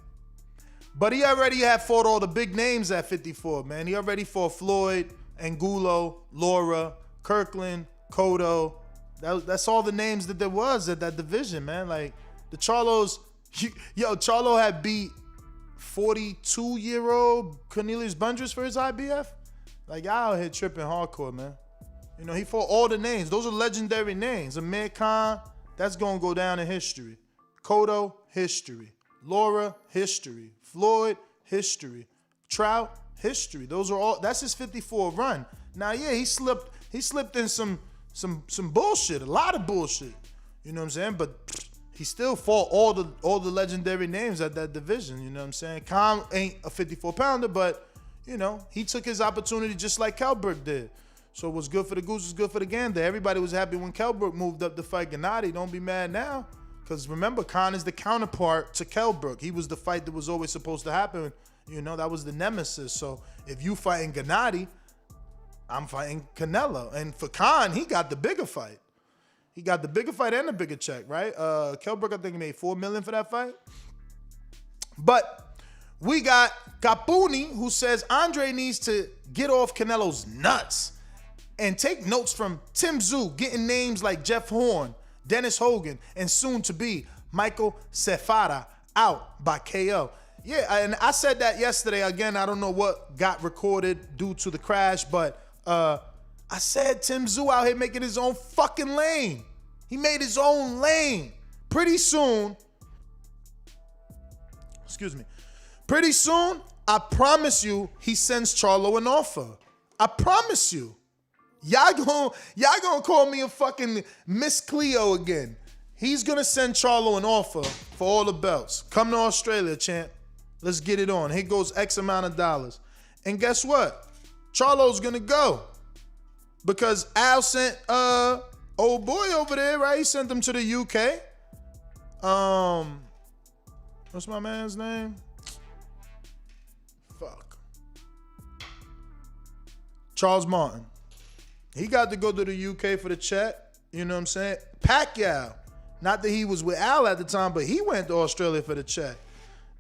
But he already had fought all the big names at 54, man. He already fought Floyd, Angulo, Laura, Kirkland, Cotto. That's all the names that there was at that division, man. Like, the Charlos, Charlo had beat 42-year-old Cornelius Bundris for his IBF. Like, y'all out here tripping hardcore, man. He fought all the names. Those are legendary names. Amir Khan, that's going to go down in history. Cotto, history. Laura, history. Floyd, history. Trout, history. That's his 54 run. Now, yeah, he slipped in some bullshit, a lot of bullshit. You know what I'm saying? But he still fought all the legendary names at that division. You know what I'm saying? Khan ain't a 54-pounder, but you know, he took his opportunity just like Kelbrook did. So what's good for the goose is good for the gander. Everybody was happy when Kelbrook moved up to fight Gennady. Don't be mad now. Because remember, Khan is the counterpart to Kelbrook. He was the fight that was always supposed to happen. You know, that was the nemesis. So if you fighting Gennady, I'm fighting Canelo. And for Khan, he got the bigger fight. He got the bigger fight and the bigger check, right? Kelbrook, I think he made $4 million for that fight. But we got Capuni, who says Andrade needs to get off Canelo's nuts and take notes from Tim Tszyu, getting names like Jeff Horn, Dennis Hogan, and soon to be Michael Cefara out by KO. Yeah, and I said that yesterday. Again, I don't know what got recorded due to the crash, but I said Tim Tszyu out here making his own fucking lane. He made his own lane. Pretty soon, I promise you, he sends Charlo an offer. I promise you. Y'all gonna call me a fucking Miss Cleo again. He's gonna send Charlo an offer for all the belts. Come to Australia, champ. Let's get it on. Here goes X amount of dollars. And guess what? Charlo's gonna go. Because Al sent old boy over there, right? He sent him to the UK. What's my man's name? Fuck. Charles Martin. He got to go to the UK for the check. You know what I'm saying? Pacquiao. Not that he was with Al at the time, but he went to Australia for the check.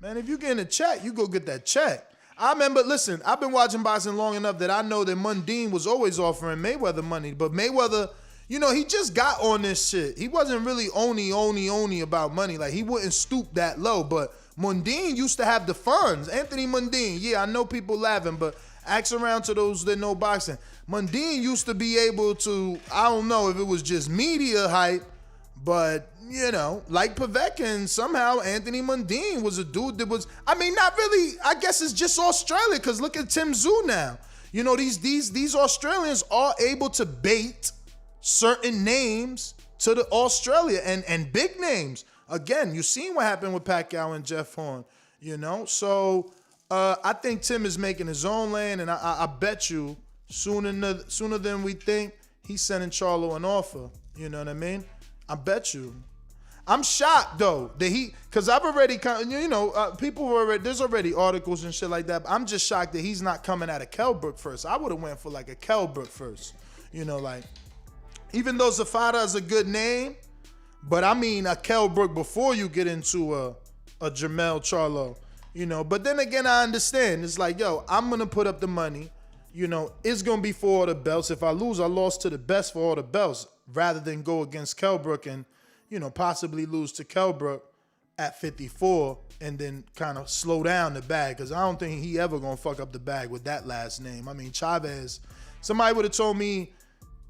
Man, if you getting a check, you go get that check. I remember, listen, I've been watching boxing long enough that I know that Mundine was always offering Mayweather money. But Mayweather, you know, he just got on this shit. He wasn't really only about money. Like, he wouldn't stoop that low. But Mundine used to have the funds. Anthony Mundine. Yeah, I know people laughing, but ask around to those that know boxing. Mundine used to be able to, I don't know if it was just media hype, but, you know, like Povetkin, somehow Anthony Mundine was a dude that was, I mean, not really, I guess it's just Australia, because look at Tim Tszyu now. You know, these Australians are able to bait certain names to the Australia and big names. Again, you seen what happened with Pacquiao and Jeff Horn, you know? So I think Tim is making his own lane, and I bet you sooner than we think, he's sending Charlo an offer. You know what I mean? I bet you. I'm shocked though that because I've already, you know, people were already, there's already articles and shit like that. But I'm just shocked that he's not coming out of Kelbrook first. I would have went for like a Kelbrook first. You know, like, even though Zafata is a good name, but I mean a Kelbrook before you get into a Jermell Charlo. You know, but then again, I understand. It's like, yo, I'm going to put up the money. You know, it's going to be for all the belts. If I lose, I lost to the best for all the belts rather than go against Kelbrook and, you know, possibly lose to Kelbrook at 54 and then kind of slow down the bag, because I don't think he ever going to fuck up the bag with that last name. I mean, Chavez, somebody would have told me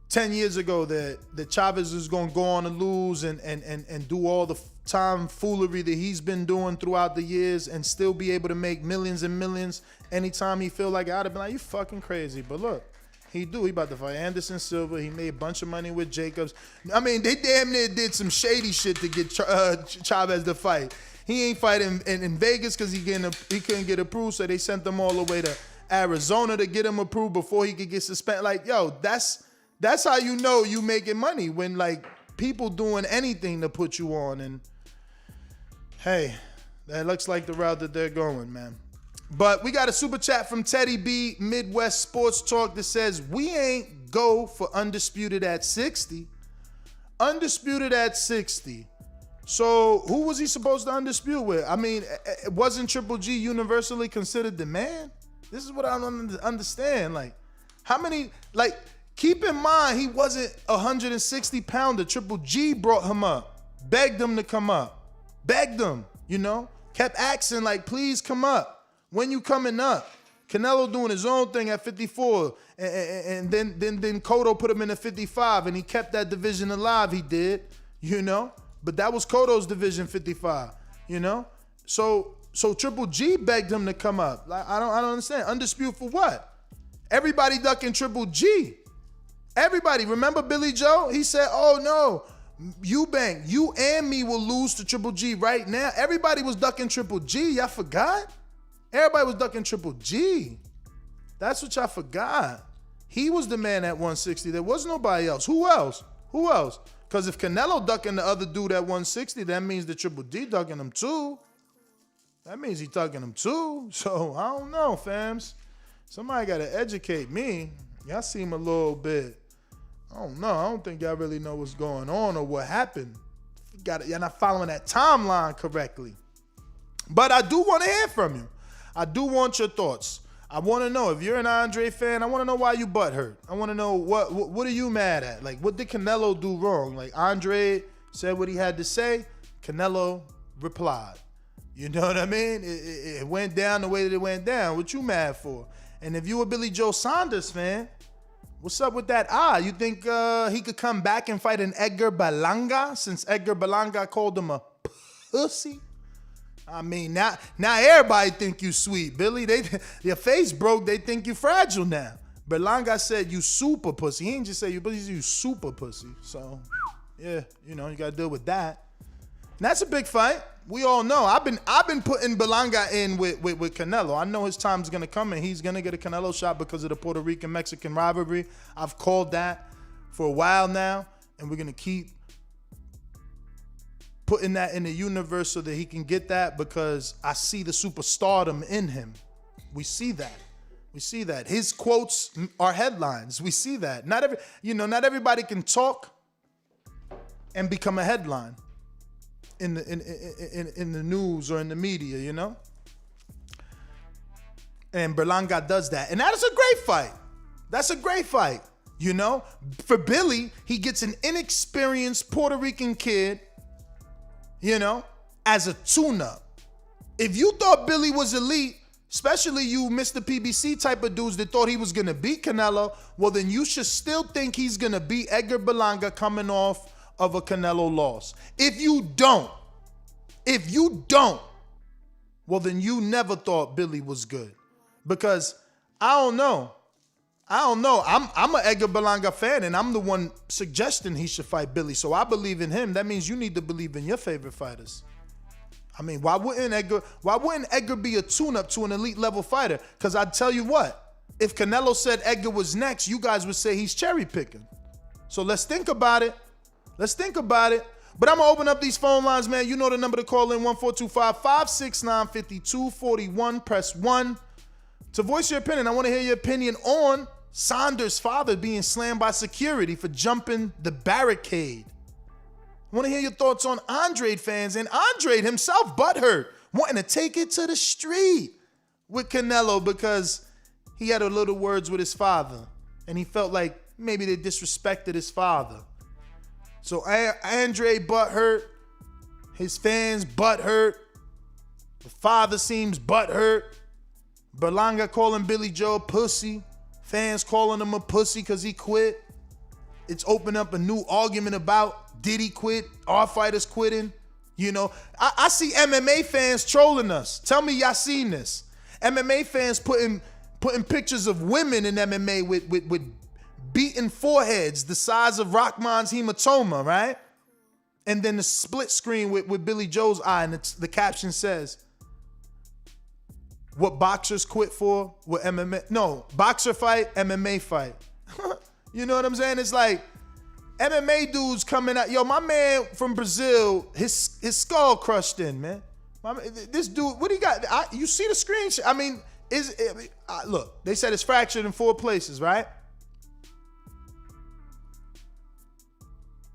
10 years ago that Chavez is going to go on and lose and do all the tomfoolery that he's been doing throughout the years and still be able to make millions and millions anytime he feel like it. I'd have been like, you fucking crazy. But look, he about to fight Anderson Silva. He made a bunch of money with Jacobs. I mean, they damn near did some shady shit to get Chavez to fight. He ain't fighting in Vegas because he couldn't get approved, so they sent him all the way to Arizona to get him approved before he could get suspended. Like, yo, that's how you know you making money, when like people doing anything to put you on. And hey, that looks like the route that they're going, man. But we got a super chat from Teddy B, Midwest Sports Talk, that says, we ain't go for Undisputed at 60. Undisputed at 60. So who was he supposed to undispute with? I mean, wasn't Triple G universally considered the man? This is what I don't understand. Like, how many, like, keep in mind, he wasn't a 160-pounder. Triple G brought him up, begged him to come up, begged him, you know, kept asking, like, please come up. When you coming up? Canelo doing his own thing at 54, and then Cotto put him in at 55, and he kept that division alive. He did, you know, but that was Cotto's division, 55, you know. So So Triple G begged him to come up. Like, I don't understand. Undisputed for what? Everybody ducking Triple G. Everybody. Remember Billy Joe? He said, oh no, Eubank, you and me will lose to Triple G right now. Everybody was ducking Triple G. Y'all forgot? Everybody was ducking Triple G. That's what y'all forgot. He was the man at 160. There was nobody else. Who else? Who else? Because if Canelo ducking the other dude at 160, that means the Triple D ducking him too. That means he ducking him too. So, I don't know, fams. Somebody got to educate me. Y'all seem a little bit, I don't know. I don't think y'all really know what's going on or what happened. You're not following that timeline correctly. But I do want to hear from you. I do want your thoughts. I want to know, if you're an Andrade fan, I want to know why you butthurt. I want to know what are you mad at? Like, what did Canelo do wrong? Like, Andrade said what he had to say. Canelo replied. You know what I mean? It went down the way that it went down. What you mad for? And if you a Billy Joe Saunders fan, what's up with that eye? You think he could come back and fight an Edgar Berlanga since Edgar Berlanga called him a pussy? I mean, now everybody think you sweet, Billy. Your face broke. They think you fragile now. Berlanga said you super pussy. He didn't just say you super pussy. So, yeah, you got to deal with that. And that's a big fight. We all know. I've been putting Berlanga in with Canelo. I know his time's gonna come and he's gonna get a Canelo shot because of the Puerto Rican-Mexican rivalry. I've called that for a while now, and we're gonna keep putting that in the universe so that he can get that, because I see the superstardom in him. We see that. We see that. His quotes are headlines. We see that. Not everybody can talk and become a headline in the news or in the media, And Berlanga does that. And that is a great fight. That's a great fight. For Billy, he gets an inexperienced Puerto Rican kid, as a tune-up. If you thought Billy was elite, especially you Mr. PBC type of dudes that thought he was going to beat Canelo, well, then you should still think he's going to beat Edgar Berlanga coming off of a Canelo loss. If you don't, well, then you never thought Billy was good. Because I don't know. I'm an Edgar Berlanga fan, and I'm the one suggesting he should fight Billy. So I believe in him. That means you need to believe in your favorite fighters. I mean, why wouldn't Edgar be a tune-up to an elite level fighter? Because I'd tell you what, if Canelo said Edgar was next, you guys would say he's cherry picking. So let's think about it. But I'm going to open up these phone lines, man. You know the number to call in, 1-425-569-5241. Press 1 to voice your opinion. I want to hear your opinion on Saunders' father being slammed by security for jumping the barricade. I want to hear your thoughts on Andrade fans and Andrade himself, butthurt, wanting to take it to the street with Canelo because he had a little words with his father and he felt like maybe they disrespected his father. So Andrade butthurt, his fans butthurt, the father seems butthurt, Berlanga calling Billy Joe a pussy, fans calling him a pussy because he quit. It's opened up a new argument about did he quit, our fighters quitting. I see MMA fans trolling us. Tell me y'all seen this. MMA fans putting pictures of women in MMA with beaten foreheads the size of Rahman's hematoma, right? And then the split screen with Billy Joe's eye, and the caption says, what boxers quit for, what MMA, no, boxer fight, MMA fight. You know what I'm saying? It's like MMA dudes coming out. Yo, my man from Brazil, his skull crushed in, man. This dude, what he got? You see the screen? I mean, look, they said it's fractured in 4 places, right?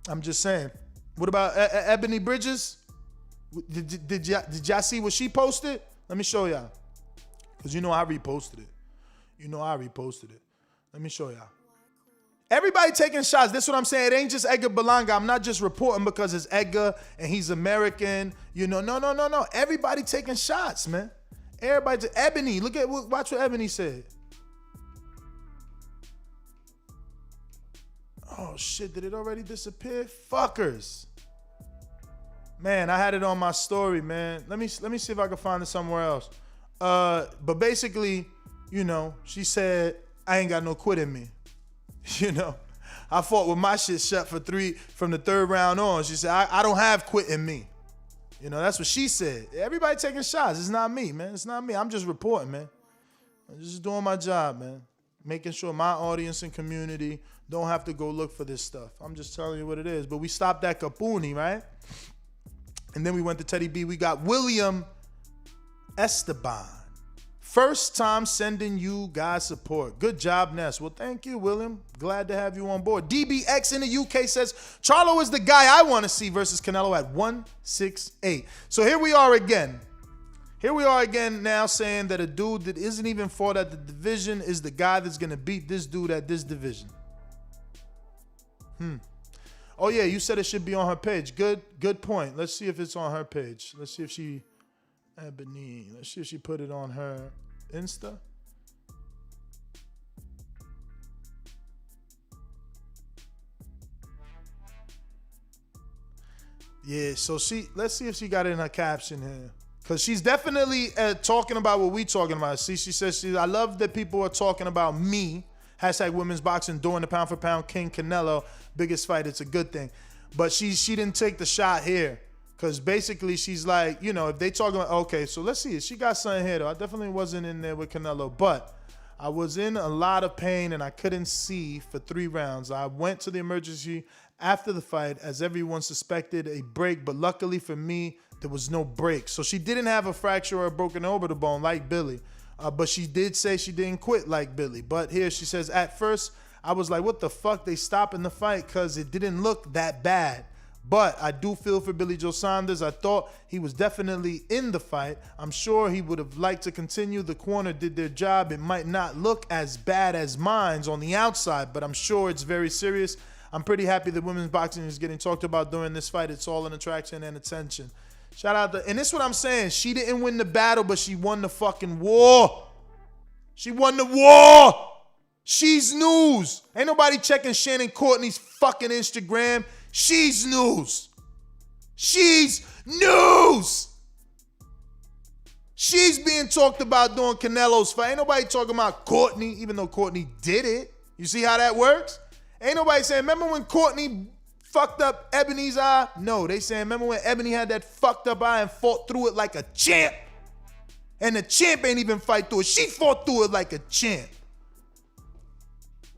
I'm just saying. What about Ebony Bridges? Did y'all see what she posted? Let me show y'all. Because I reposted it. Let me show y'all. Everybody taking shots. That's what I'm saying. It ain't just Edgar Berlanga. I'm not just reporting because it's Edgar and he's American. No. Everybody taking shots, man. Everybody. Ebony, watch what Ebony said. Oh, shit. Did it already disappear? Fuckers. Man, I had it on my story, man. Let me see if I can find it somewhere else. But basically, you know, she said, I ain't got no quit in me. You know, I fought with my shit shut from the third round on. She said, I don't have quit in me. You know, that's what she said. Everybody taking shots. It's not me, man. It's not me. I'm just reporting, man. I'm just doing my job, man. Making sure my audience and community don't have to go look for this stuff. I'm just telling you what it is. But we stopped at Capuni, right? And then we went to Teddy B. We got William Esteban. First time sending you guys support. Good job, Ness. Well, thank you, William. Glad to have you on board. DBX in the UK says, Charlo is the guy I want to see versus Canelo at 168. So here we are again. Here we are again now saying that a dude that isn't even fought at the division is the guy that's going to beat this dude at this division. Oh, yeah, you said it should be on her page. Good point. Let's see if it's on her page. Let's see if she... Ebony. Let's see if she put it on her Insta. Yeah, so let's see if she got it in her caption here. Because she's definitely talking about what we talking about. See, she says, I love that people are talking about me. Hashtag women's boxing during the pound for pound King Canelo. Biggest fight. It's a good thing. But she didn't take the shot here. Because basically she's like, you know, if they talking about, okay, so let's see. She got something here, though. I definitely wasn't in there with Canelo. But I was in a lot of pain and I couldn't see for 3 rounds. I went to the emergency after the fight as everyone suspected a break. But luckily for me, there was no break. So she didn't have a fracture or a broken orbital bone like Billy. But she did say she didn't quit like Billy. But here she says, at first, I was like, what the fuck? They stopping the fight because it didn't look that bad. But I do feel for Billy Joe Saunders. I thought he was definitely in the fight. I'm sure he would have liked to continue. The corner did their job. It might not look as bad as mine's on the outside, but I'm sure it's very serious. I'm pretty happy that women's boxing is getting talked about during this fight. It's all an attraction and attention. Shout out to, and this is what I'm saying. She didn't win the battle, but she won the fucking war. She won the war. She's news. Ain't nobody checking Shannon Courtney's fucking Instagram. She's news. She's news. She's being talked about doing Canelo's fight. Ain't nobody talking about Courtney, even though Courtney did it. You see how that works? Ain't nobody saying, remember when Courtney fucked up Ebony's eye? No, they saying, remember when Ebony had that fucked up eye and fought through it like a champ? And the champ ain't even fight through it. She fought through it like a champ.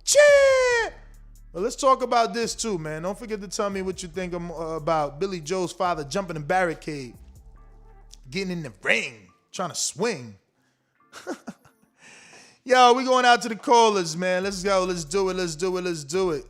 Champ! Well, let's talk about this too, man. Don't forget to tell me what you think about Billy Joe's father jumping the barricade, getting in the ring, trying to swing. Yo, we going out to the callers, man. Let's go. Let's do it. Let's do it. Let's do it.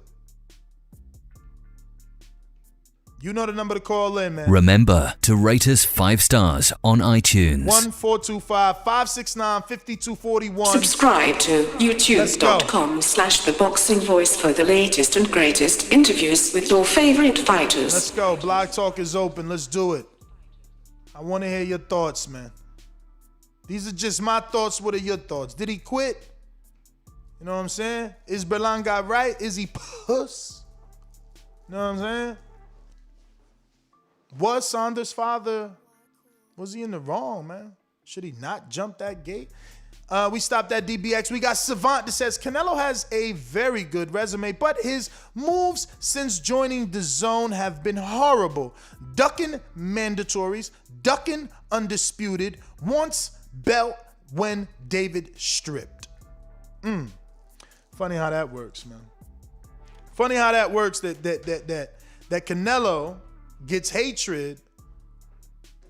You know the number to call in, man. Remember to rate us 5 stars on iTunes. 1-425-569-5241. Subscribe to youtube.com/theboxingvoice for the latest and greatest interviews with your favorite fighters. Let's go. Blog Talk is open. Let's do it. I want to hear your thoughts, man. These are just my thoughts. What are your thoughts? Did he quit? You know what I'm saying? Is Berlanga right? Is he puss? You know what I'm saying? Was Saunders' father, was he in the wrong, man? Should he not jump that gate? We stopped at DBX. We got Savant that says, Canelo has a very good resume, but his moves since joining Dazn have been horrible. Ducking mandatories, ducking undisputed, wants belt when David stripped. Funny how that works, man. Funny how that works that Canelo gets hatred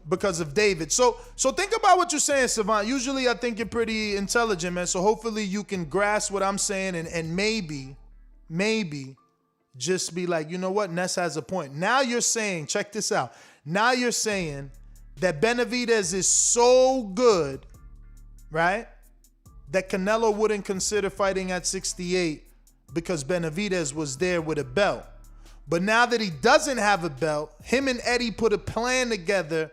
because of David. So think about what you're saying, Savant. Usually I think you're pretty intelligent, man. So hopefully you can grasp what I'm saying and maybe just be like, you know what? Ness has a point. Now you're saying, check this out. Now you're saying that Benavidez is so good, right, that Canelo wouldn't consider fighting at 68 because Benavidez was there with a belt. But now that he doesn't have a belt, him and Eddie put a plan together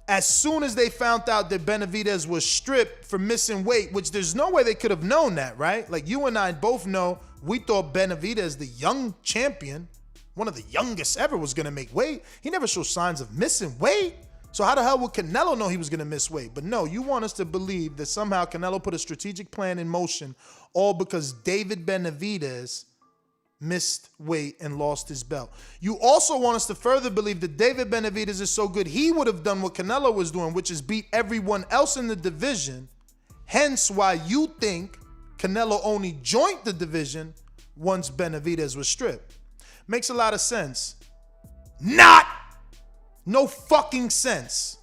as soon as they found out that Benavidez was stripped for missing weight, which there's no way they could have known that, right? Like you and I both know, we thought Benavidez, the young champion, one of the youngest ever, was going to make weight. He never showed signs of missing weight. So how the hell would Canelo know he was going to miss weight? But no, you want us to believe that somehow Canelo put a strategic plan in motion, all because David Benavidez missed weight and lost his belt. You also want us to further believe that David Benavidez is so good, he would have done what Canelo was doing, which is beat everyone else in the division. Hence why you think Canelo only joined the division once Benavidez was stripped. Makes a lot of sense. No fucking sense.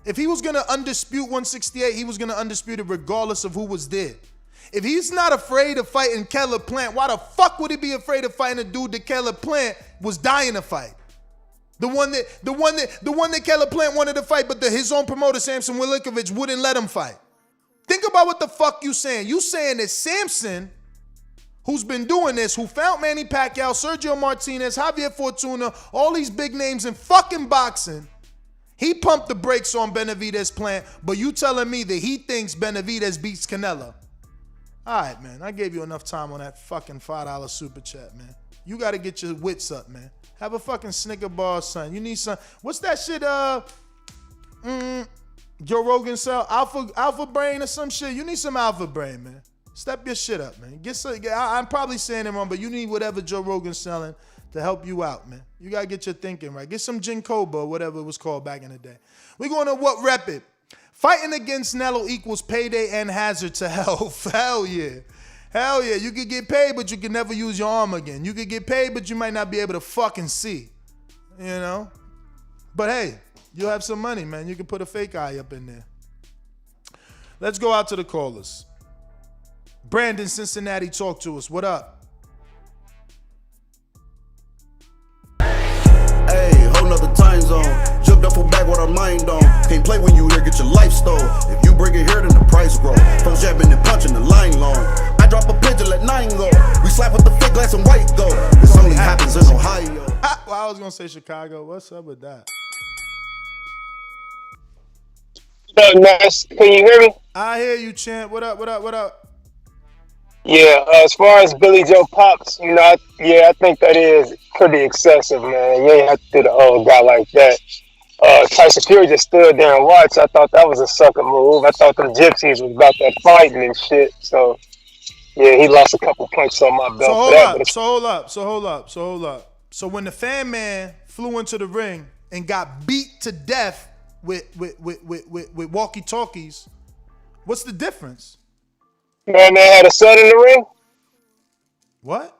If he was going to undispute 168, he was going to undispute it regardless of who was there. If he's not afraid of fighting Caleb Plant, why the fuck would he be afraid of fighting a dude that Caleb Plant was dying to fight? The one that Caleb Plant wanted to fight, but his own promoter, Samson Wilikovich, wouldn't let him fight. Think about what the fuck you saying. You saying that Samson, who's been doing this, who found Manny Pacquiao, Sergio Martinez, Javier Fortuna, all these big names in fucking boxing, he pumped the brakes on Benavidez Plant, but you telling me that he thinks Benavidez beats Canelo. All right, man, I gave you enough time on that fucking $5 super chat, man. You got to get your wits up, man. Have a fucking Snicker bar, son. You need some, what's that shit, Joe Rogan sell? Alpha Brain or some shit? You need some Alpha Brain, man. Step your shit up, man. Get some, I'm probably saying it wrong, but you need whatever Joe Rogan's selling to help you out, man. You got to get your thinking right. Get some Ginkgo or whatever it was called back in the day. We're going to What Rep It. Fighting against Canelo equals payday and hazard to health. Hell yeah. Hell yeah. You could get paid, but you can never use your arm again. You could get paid, but you might not be able to fucking see. You know? But hey, you'll have some money, man. You can put a fake eye up in there. Let's go out to the callers. Brandon, Cincinnati, talk to us. What up? Hey, whole nother time zone. Jump duffel bag with our mind on. Can't play when you here, get your life stole. If you bring it here, then the price grow. Folks jabbing and punching the line long. I drop a pigeon, let 9 go. We slap with the fake glass and white go. This only happens in Ohio. Well, I was gonna say Chicago. What's up with that? Can you hear me? I hear you, champ. What up? What up? What up? Yeah, as far as Billy Joe Pops, you know, I think that is pretty excessive, man. You ain't have to do the old guy like that. Tyson Fury just stood there and watched. I thought that was a sucker move. I thought them gypsies was about that fighting and shit. So, yeah, he lost a couple punches on my belt. So hold up. So when the fan man flew into the ring and got beat to death with walkie-talkies, what's the difference? Man had a son in the ring? What?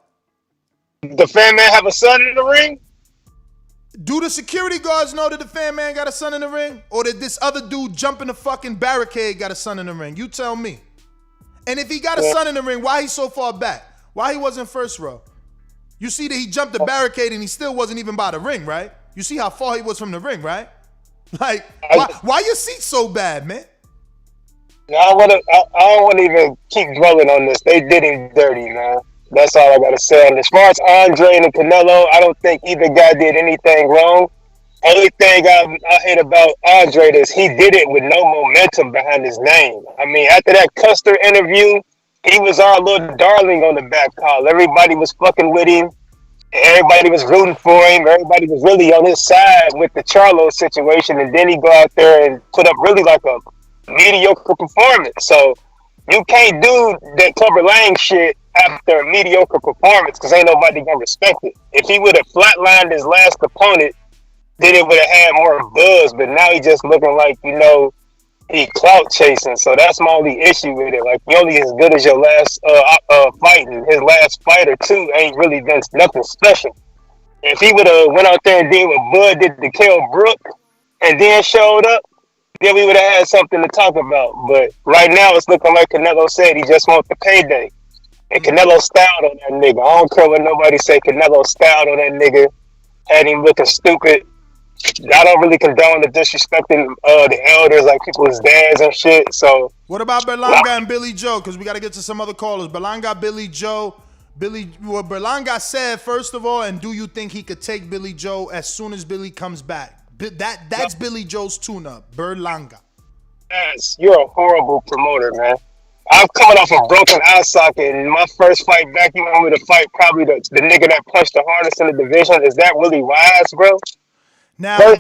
The fan man have a son in the ring? Do the security guards know that the fan man got a son in the ring? Or did this other dude jump in the fucking barricade got a son in the ring? You tell me. And if he got a son in the ring, why he so far back? Why he wasn't first row? You see that he jumped the barricade and he still wasn't even by the ring, right? You see how far he was from the ring, right? Like, why your seat so bad, man? I don't want to even keep dwelling on this. They did him dirty, man. That's all I got to say. And as far as Andrade and Canelo, I don't think either guy did anything wrong. Only thing I hate about Andrade is he did it with no momentum behind his name. I mean, after that Custer interview, he was our little darling on the back call. Everybody was fucking with him. Everybody was rooting for him. Everybody was really on his side with the Charlo situation. And then he go out there and put up really like a mediocre performance. So you can't do that Clubber Lang shit after a mediocre performance because ain't nobody gonna respect it. If he would have flatlined his last opponent, then it would have had more buzz. But now he just looking like, you know, he clout chasing. So that's my only issue with it. Like, you only as good as your last fighting. His last fighter too ain't really done nothing special. If he would have went out there and did what Bud did to Kell Brook and then showed up, then we would have had something to talk about. But right now it's looking like Canelo said he just wants the payday. And Canelo styled on that nigga. I don't care what nobody say. Canelo styled on that nigga. Had him looking stupid. I don't really condone the disrespecting the elders, like people's dads and shit. So what about Berlanga and Billy Joe? Because we got to get to some other callers. Berlanga, Billy Joe. What Berlanga said, first of all, and do you think he could take Billy Joe as soon as Billy comes back? That's Billy Joe's tune-up, Berlanga. Yes, you're a horrible promoter, man. I'm coming off a broken eye socket, and my first fight back, you want me to fight probably the nigga that punched the hardest in the division? Is that really wise, bro? Now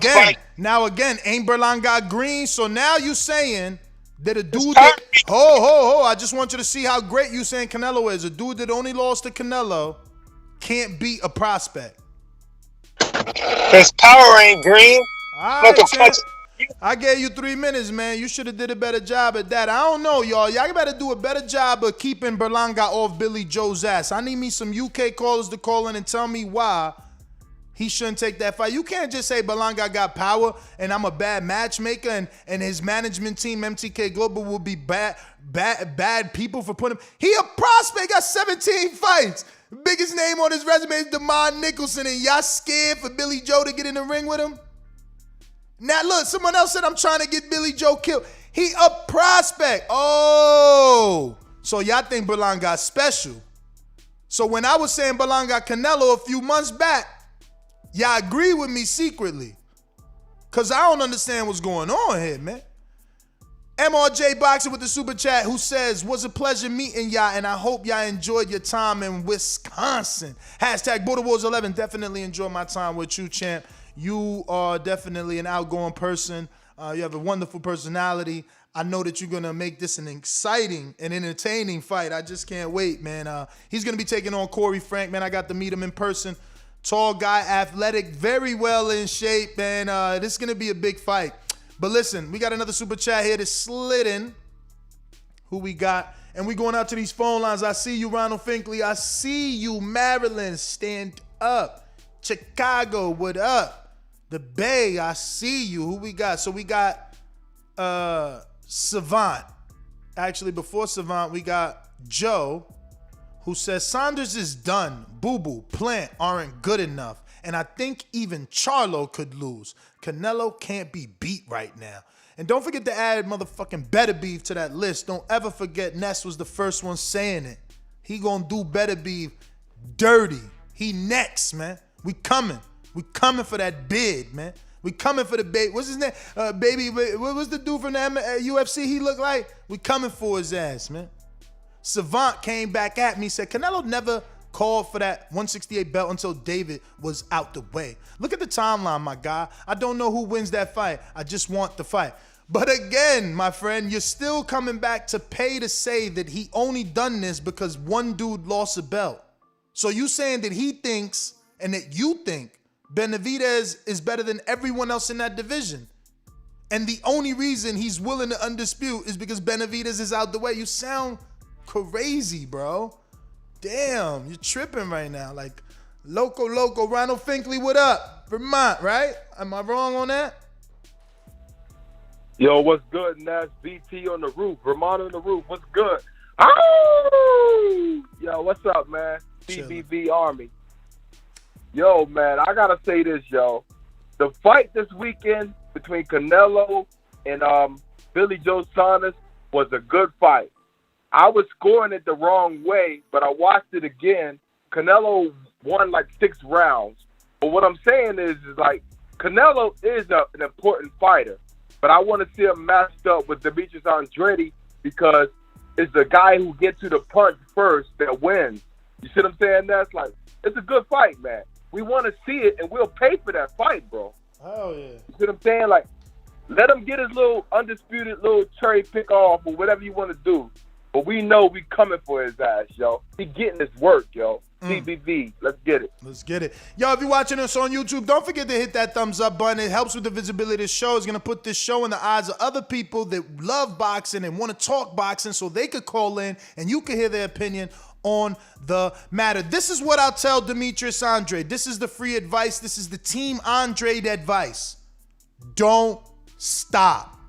again, ain't Berlanga green? So now you saying that a dude that I just want you to see how great you saying Canelo is. A dude that only lost to Canelo can't beat a prospect. His power ain't green. All right, champ. I gave you 3 minutes, man. You should have did a better job at that. I don't know, y'all. Y'all better do a better job of keeping Berlanga off Billy Joe's ass. I need me some UK callers to call in and tell me why he shouldn't take that fight. You can't just say Berlanga got power and I'm a bad matchmaker and his management team, MTK Global, will be bad people for putting him. He a prospect, got 17 fights. Biggest name on his resume is DeMond Nicholson, and y'all scared for Billy Joe to get in the ring with him? Now look, someone else said I'm trying to get Billy Joe killed. He a prospect. Oh, so y'all think Berlanga special. So when I was saying Berlanga Canelo a few months back, y'all agree with me secretly. Because I don't understand what's going on here, man. MRJ Boxer with the super chat who says, was a pleasure meeting y'all and I hope y'all enjoyed your time in Wisconsin. Hashtag Border Wars 11. Definitely enjoyed my time with you, champ. You are definitely an outgoing person. You have a wonderful personality. I know that you're going to make this an exciting and entertaining fight. I just can't wait, man. He's going to be taking on Corey Frank, man. I got to meet him in person. Tall guy, athletic, very well in shape, man. This is going to be a big fight. But listen, we got another super chat here that slid in. Who we got? And we going out to these phone lines. I see you, Ronald Finkley. I see you, Maryland. Stand up. Chicago, what up? The Bay, I see you. Who we got? So we got Savant. Actually, before Savant, we got Joe, who says Saunders is done. Boo-boo, Plant aren't good enough. And I think even Charlo could lose. Canelo can't be beat right now. And don't forget to add motherfucking Better Beef to that list. Don't ever forget Ness was the first one saying it. He gonna do Better Beef dirty. He next, man. We coming. We coming for that bid, man. We coming for the baby. What's his name? Baby, what was the dude from the UFC he looked like? We coming for his ass, man. Savant came back at me, said Canelo never called for that 168 belt until David was out the way. Look at the timeline, my guy. I don't know who wins that fight. I just want the fight. But again, my friend, you're still coming back to pay to say that he only done this because one dude lost a belt. So you saying that he thinks and that you think Benavidez is better than everyone else in that division. And the only reason he's willing to undispute is because Benavidez is out the way. You sound crazy, bro. Damn, you're tripping right now. Like, loco, Ronald Finkley, what up? Vermont, right? Am I wrong on that? Yo, what's good, Nash? BT on the roof. Vermont on the roof. What's good? Oh! Yo, what's up, man? CBB Army. Yo, man, I gotta say this, yo. The fight this weekend between Canelo and Billy Joe Saunders was a good fight. I was scoring it the wrong way, but I watched it again. Canelo won like 6 rounds. But what I'm saying is like, Canelo is an important fighter, but I want to see him matched up with Demetrius Andrade because it's the guy who gets to the punch first that wins. You see what I'm saying? That's like, it's a good fight, man. We want to see it, and we'll pay for that fight, bro. Oh, yeah. You see what I'm saying? Like, let him get his little undisputed little cherry pick off or whatever you want to do. But we know we coming for his ass, yo. He getting his work, yo. CBV, let's get it. Let's get it. Yo, if you're watching us on YouTube, don't forget to hit that thumbs up button. It helps with the visibility of this show. It's going to put this show in the eyes of other people that love boxing and want to talk boxing so they could call in and you can hear their opinion on the matter. This is what I'll tell Demetrius Andrade. This is the free advice. This is the Team Andrade advice. Don't stop.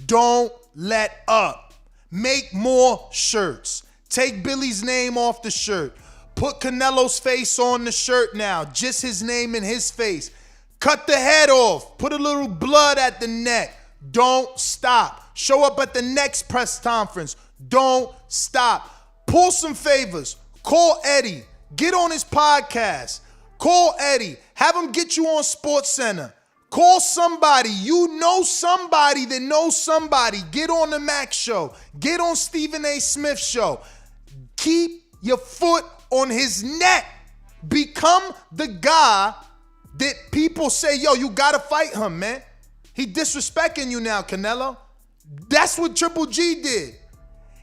Don't let up. Make more shirts. Take Billy's name off the shirt. Put Canelo's face on the shirt now. Just his name and his face. Cut the head off. Put a little blood at the neck. Don't stop. Show up at the next press conference. Don't stop. Pull some favors. Call Eddie. Get on his podcast. Call Eddie. Have him get you on SportsCenter. Call somebody. You know somebody that knows somebody. Get on the Mac show. Get on Stephen A. Smith show. Keep your foot on his neck. Become the guy that people say, yo, you gotta fight him, man. He disrespecting you now, Canelo. That's what Triple G did.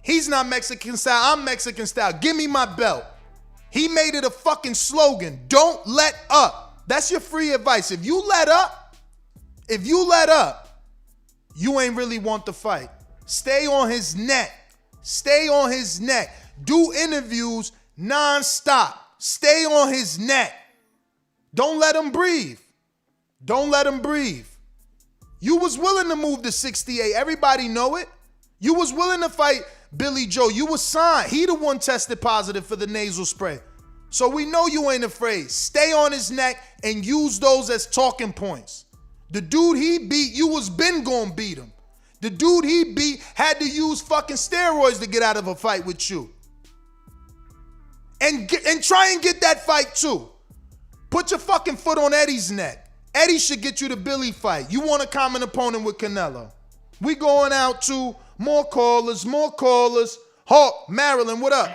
He's not Mexican style, I'm Mexican style. Give me my belt. He made it a fucking slogan. Don't let up. That's your free advice. If you let up, you ain't really want the fight. Stay on his neck. Stay on his neck. Do interviews non-stop. Stay on his neck. Don't let him breathe. Don't let him breathe. You was willing to move to 68. Everybody know it. You was willing to fight Billy Joe. You was signed. He the one tested positive for the nasal spray. So we know you ain't afraid. Stay on his neck and use those as talking points. The dude he beat, you was been gonna beat him. The dude he beat had to use fucking steroids to get out of a fight with you. And try and get that fight too. Put your fucking foot on Eddie's neck. Eddie should get you the Billy fight. You want a common opponent with Canelo. We going out to more callers. Hawk, Maryland, what up?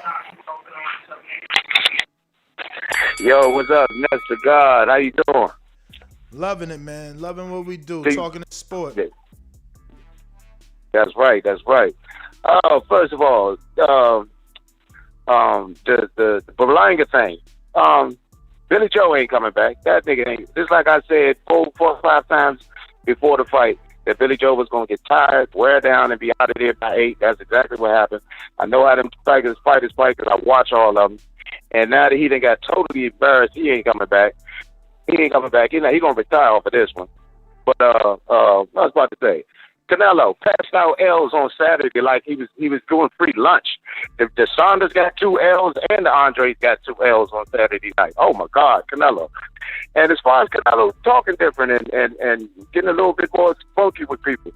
Yo, what's up? Next to God. How you doing? Loving it, man. Loving what we do. Talking sport. That's right. First of all, the Berlanga thing. Billy Joe ain't coming back. That nigga ain't. Just like I said 4 or 5 times before the fight, that Billy Joe was going to get tired, wear down, and be out of there by 8. That's exactly what happened. I know how them fighters fight because I watch all of them. And now that he done got totally embarrassed, he ain't coming back. He ain't coming back. He going to retire off of this one. But what I was about to say, Canelo passed out L's on Saturday like he was doing free lunch. The Saunders got 2 L's and the Andrade got 2 L's on Saturday night. Oh my God, Canelo. And as far as Canelo talking different and getting a little bit more funky with people.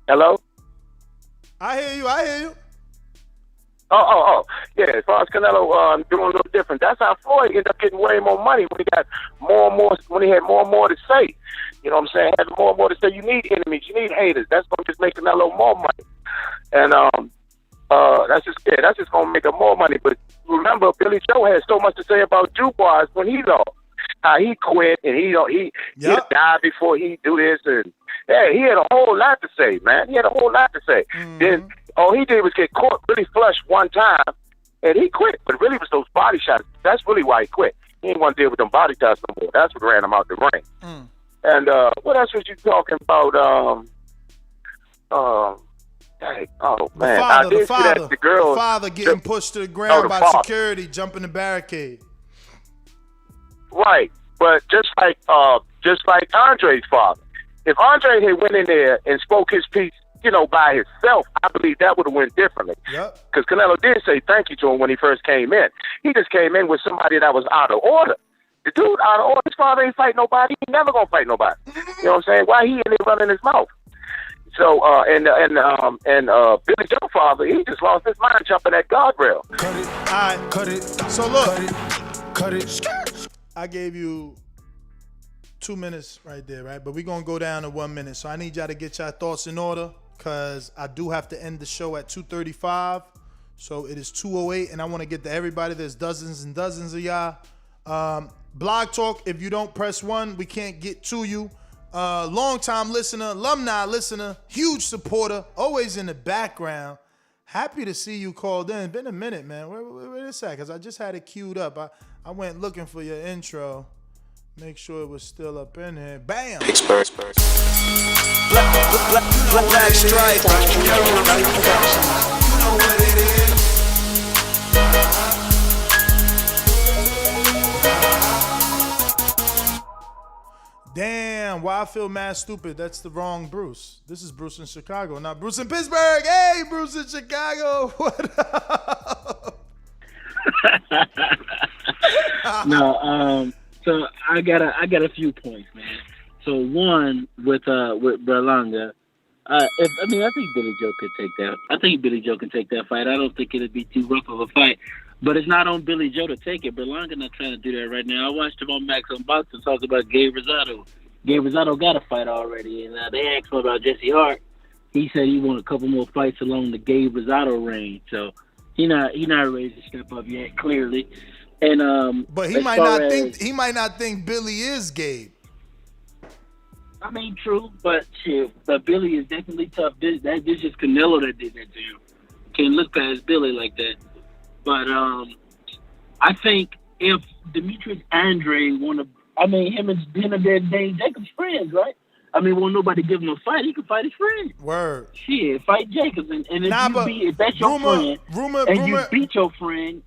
Hello? I hear you. Oh. Yeah, as far as Canelo doing a little different. That's how Floyd ended up getting way more money when he got more and more, when he had more and more to say. You know what I'm saying? Having more and more to say. You need enemies. You need haters. That's going to just make Canelo more money. And that's just going to make him more money. But remember, Billy Joe had so much to say about Dubois when he lost. How he quit and he died before he do this. And yeah, he had a whole lot to say, man. He had a whole lot to say. Mm-hmm. Then all he did was get caught really flush one time and he quit. But really it was those body shots. That's really why he quit. He didn't want to deal with them body shots no more. That's what ran him out the ring. Mm. And what else was you talking about? Dang, oh man, the father getting pushed to the ground by security, jumping the barricade. Right, but just like Andre's father, if Andre had went in there and spoke his piece, by himself, I believe that would have went differently. Yep. Because Canelo did say thank you to him when he first came in. He just came in with somebody that was out of order. The dude out of order. His father ain't fight nobody. He never gonna fight nobody. You know what I'm saying? Why he in there running his mouth? So and Billy Joe father, he just lost his mind jumping that guardrail. Cut it. All right, cut it. So look, cut it. I gave you 2 minutes right there, right? But we're gonna go down to 1 minute. So I need y'all to get your thoughts in order because I do have to end the show at 2:35. So it is 2:08, and I want to get to everybody. There's dozens and dozens of y'all. Blog Talk, if you don't press 1, we can't get to you. Long-time listener, alumni listener, huge supporter, always in the background. Happy to see you called in. Been a minute, man. Where is that? Because I just had it queued up. I went looking for your intro. Make sure it was still up in here. Bam! Black stripe. You know what it is. Damn, why I feel mad stupid. That's the wrong Bruce. This is Bruce in Chicago, not Bruce in Pittsburgh. Hey, Bruce in Chicago. What up? No, so I got a few points, man. So one with Berlanga, I think Billy Joe could take that. I think Billy Joe can take that fight. I don't think it'd be too rough of a fight. But it's not on Billy Joe to take it. Berlanga not trying to do that right now. I watched him on Max on Boxing talk about Gabe Rosado. Gabe Rosado got a fight already, and they asked him about Jesse Hart. He said he won a couple more fights along the Gabe Rosado range, so he not ready to step up yet, clearly. And but he might not think Billy is Gabe. I mean, true, but shit, but Billy is definitely tough. This is Canelo that did that to him. Can't look past Billy like that. But I think if Demetrius Andrade him and Dane Jacobs friends, right? I mean, won't nobody give him a fight? He can fight his friend. Word. Shit, fight Jacobs, and if that's your friend, you beat your friend.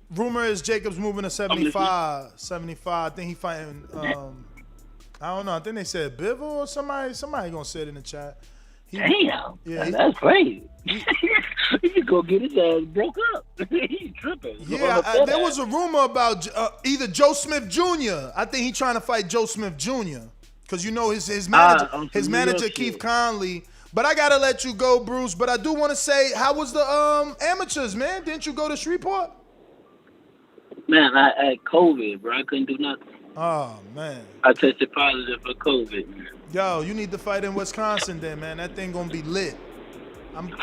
Rumor is Jacobs moving to 75. 75. I think he fighting. I don't know. I think they said Bivol or somebody. Somebody gonna say it in the chat. Damn. Yeah, that's crazy. He could go get his ass broke up. He's tripping. Yeah, there was a rumor about either Joe Smith Jr. I think he's trying to fight Joe Smith Jr. Because you know his manager Keith Conley. But I gotta let you go, Bruce. But I do want to say, how was the amateurs, man? Didn't you go to Shreveport? Man, I had COVID, bro. I couldn't do nothing. Oh man. I tested positive for COVID, man. Yo, you need to fight in Wisconsin then, man. That thing gonna be lit.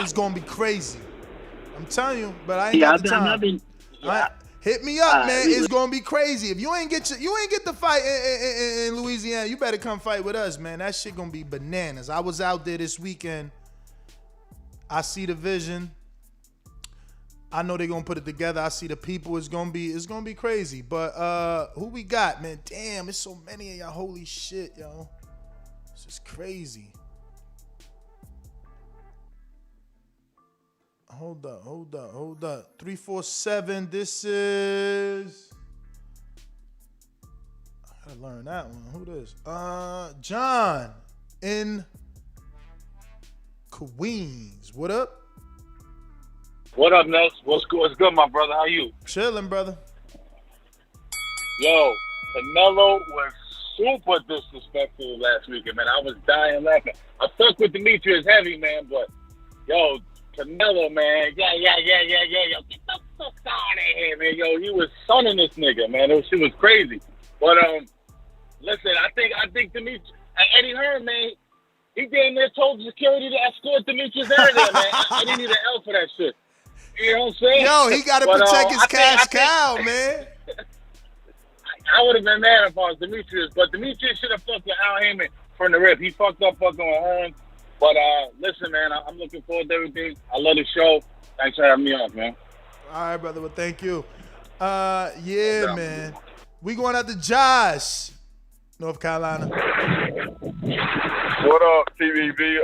It's gonna be crazy. I'm telling you, but I ain't got the time. Hit me up, man. It's gonna be crazy. If you ain't get the fight in Louisiana, you better come fight with us, man. That shit gonna be bananas. I was out there this weekend. I see the vision. I know they're gonna put it together. I see the people. It's gonna be crazy. But who we got, man? Damn, it's so many of y'all. Holy shit, yo. This is crazy. Hold up. 347. This is. I gotta learn that one. Who this? John in Queens. What up? What up, Ness? What's good, my brother? How you? Chilling, brother. Yo, Canelo was super disrespectful last weekend, man. I was dying laughing. I stuck with Demetrius heavy, man, but yo, Canelo, man, yeah. Yo, get the fuck out of here, man. Yo, he was sunning this nigga, man. She was crazy. But listen, I think Demetrius, Eddie Hearn, man, he damn near told security to escort Demetrius out of there, man. I didn't need an L for that shit. You know what I'm saying? Yo, he got to protect his cash cow, man. I would have been mad if I was Demetrius, but Demetrius should have fucked with Al Heyman from the rip. He fucked up fucking with Hearn. But listen, man, I'm looking forward to everything. I love the show. Thanks for having me on, man. All right, brother. Well, thank you. Yeah, man. We going out to Josh, North Carolina. What up, TVB?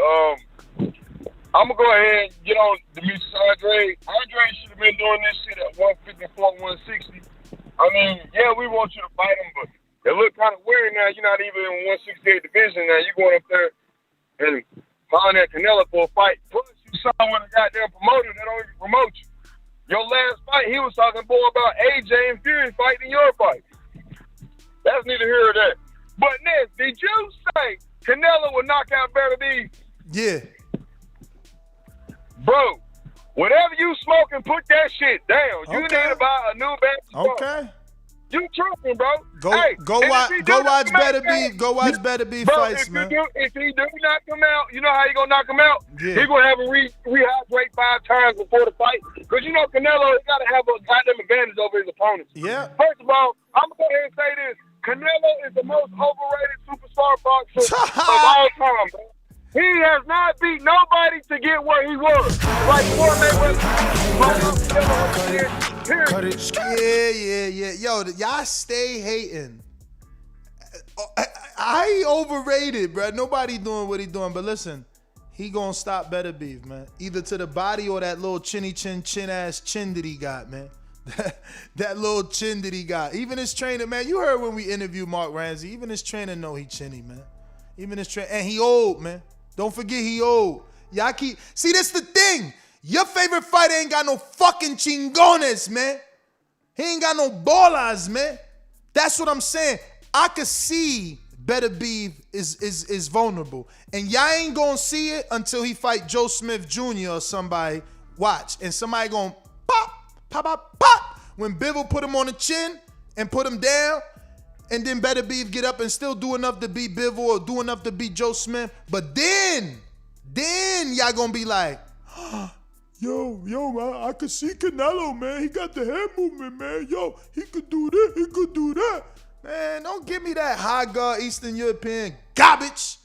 I'm going to go ahead and get on Demetrius Andrade. Andrade should have been doing this shit at 154, 160. I mean, yeah, we want you to fight him, but it look kind of weird now. You're not even in 168 division now. You're going up there and calling that Canelo for a fight. Plus, you signed with a goddamn promoter that don't even promote you. Your last fight, he was talking more about AJ and Fury fighting your fight. That's neither here or there. But, Ness, did you say Canelo would knock out Berlanga? Yeah. Bro, whatever you smoking, put that shit down. You need to buy a new batch. Okay. You tripping, bro. Go watch Better Beef fights, man. If he do knock him out, you know how he gonna knock him out? Yeah. He gonna have a rehydrate 5 times before the fight. Because you know Canelo, he gotta have a goddamn advantage over his opponents. Yeah. First of all, I'm gonna go ahead and say this. Canelo is the most overrated superstar boxer of all time, bro. He has not beat nobody to get where he was. Like Floyd Mayweather. Yeah. Yo, y'all stay hating. I ain't overrated, bro. Nobody doing what he doing. But listen, he gonna stop Better Beef, man. Either to the body or that little chin ass chin that he got, man. That little chin that he got. Even his trainer, man. You heard when we interviewed Mark Ramsey. Even his trainer know he chinny, man. Even his trainer, and he old, man. Don't forget he old. Y'all see, this the thing. Your favorite fighter ain't got no fucking chingones, man. He ain't got no ballers, man. That's what I'm saying. I could see Better Beef is vulnerable. And y'all ain't gonna see it until he fight Joe Smith Jr. or somebody. Watch. And somebody gonna pop. When Bivol put him on the chin and put him down, and then Better Beef get up and still do enough to beat Bivol or do enough to beat Joe Smith. But then y'all gonna be like, yo, man, I could see Canelo, man. He got the head movement, man. Yo, he could do this, he could do that. Man, don't give me that high guard Eastern European garbage.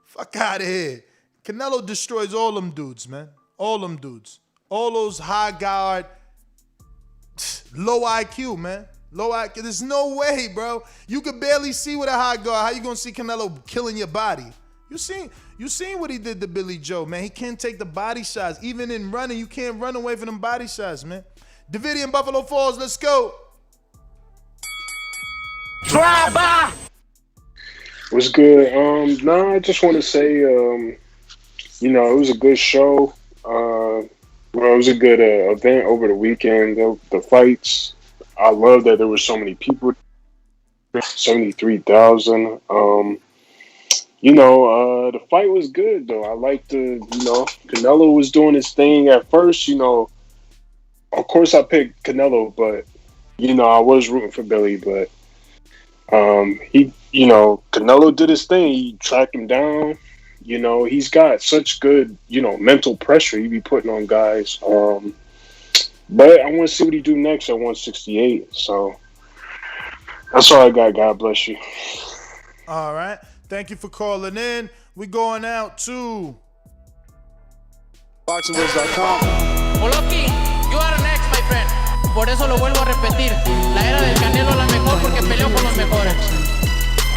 Fuck out of here. Canelo destroys all them dudes, man. All them dudes. All those high guard, low IQ, man. Low IQ. There's no way, bro. You could barely see with a high guard. How you gonna see Canelo killing your body? You seen what he did to Billy Joe, man. He can't take the body shots. Even in running, you can't run away from them body shots, man. Davidian Buffalo Falls, let's go. Drive by. What's good? I just want to say, it was a good show. It was a good event over the weekend. The fights, I love that there were so many people, 73,000. The fight was good though. I liked Canelo was doing his thing at first. Of course I picked Canelo, but I was rooting for Billy, but Canelo did his thing. He tracked him down. He's got such good, mental pressure he be putting on guys. But I want to see what he do next at 168. So that's all I got. God bless you. All right. Thank you for calling in. We going out to BoxingVoice.com. Oloki, you are next, my friend. Por eso lo vuelvo a repetir. La era del Canelo es la mejor porque peleó con los mejores.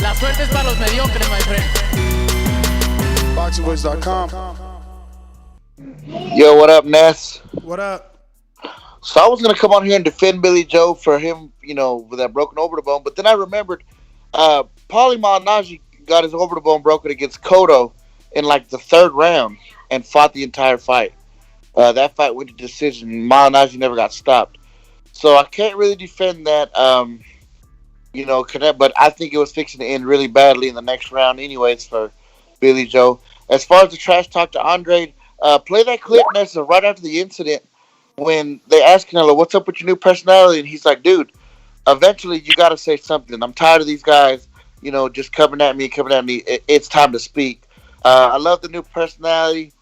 La suerte es para los mediocres, my friend. BoxingVoice.com. Yo, what up, Ness? What up? So I was going to come on here and defend Billy Joe for him, with that broken over the bone. But then I remembered Paulie Malignaggi got his over the bone broken against Cotto in like the third round and fought the entire fight. That fight went to decision. Malignaggi never got stopped. So I can't really defend that, but I think it was fixing to end really badly in the next round anyways for Billy Joe. As far as the trash talk to Andrade, play that clip, Nessa, right after the incident when they asked Canelo, what's up with your new personality? And he's like, dude, eventually you got to say something. I'm tired of these guys, just coming at me. It's time to speak. I love the new personality.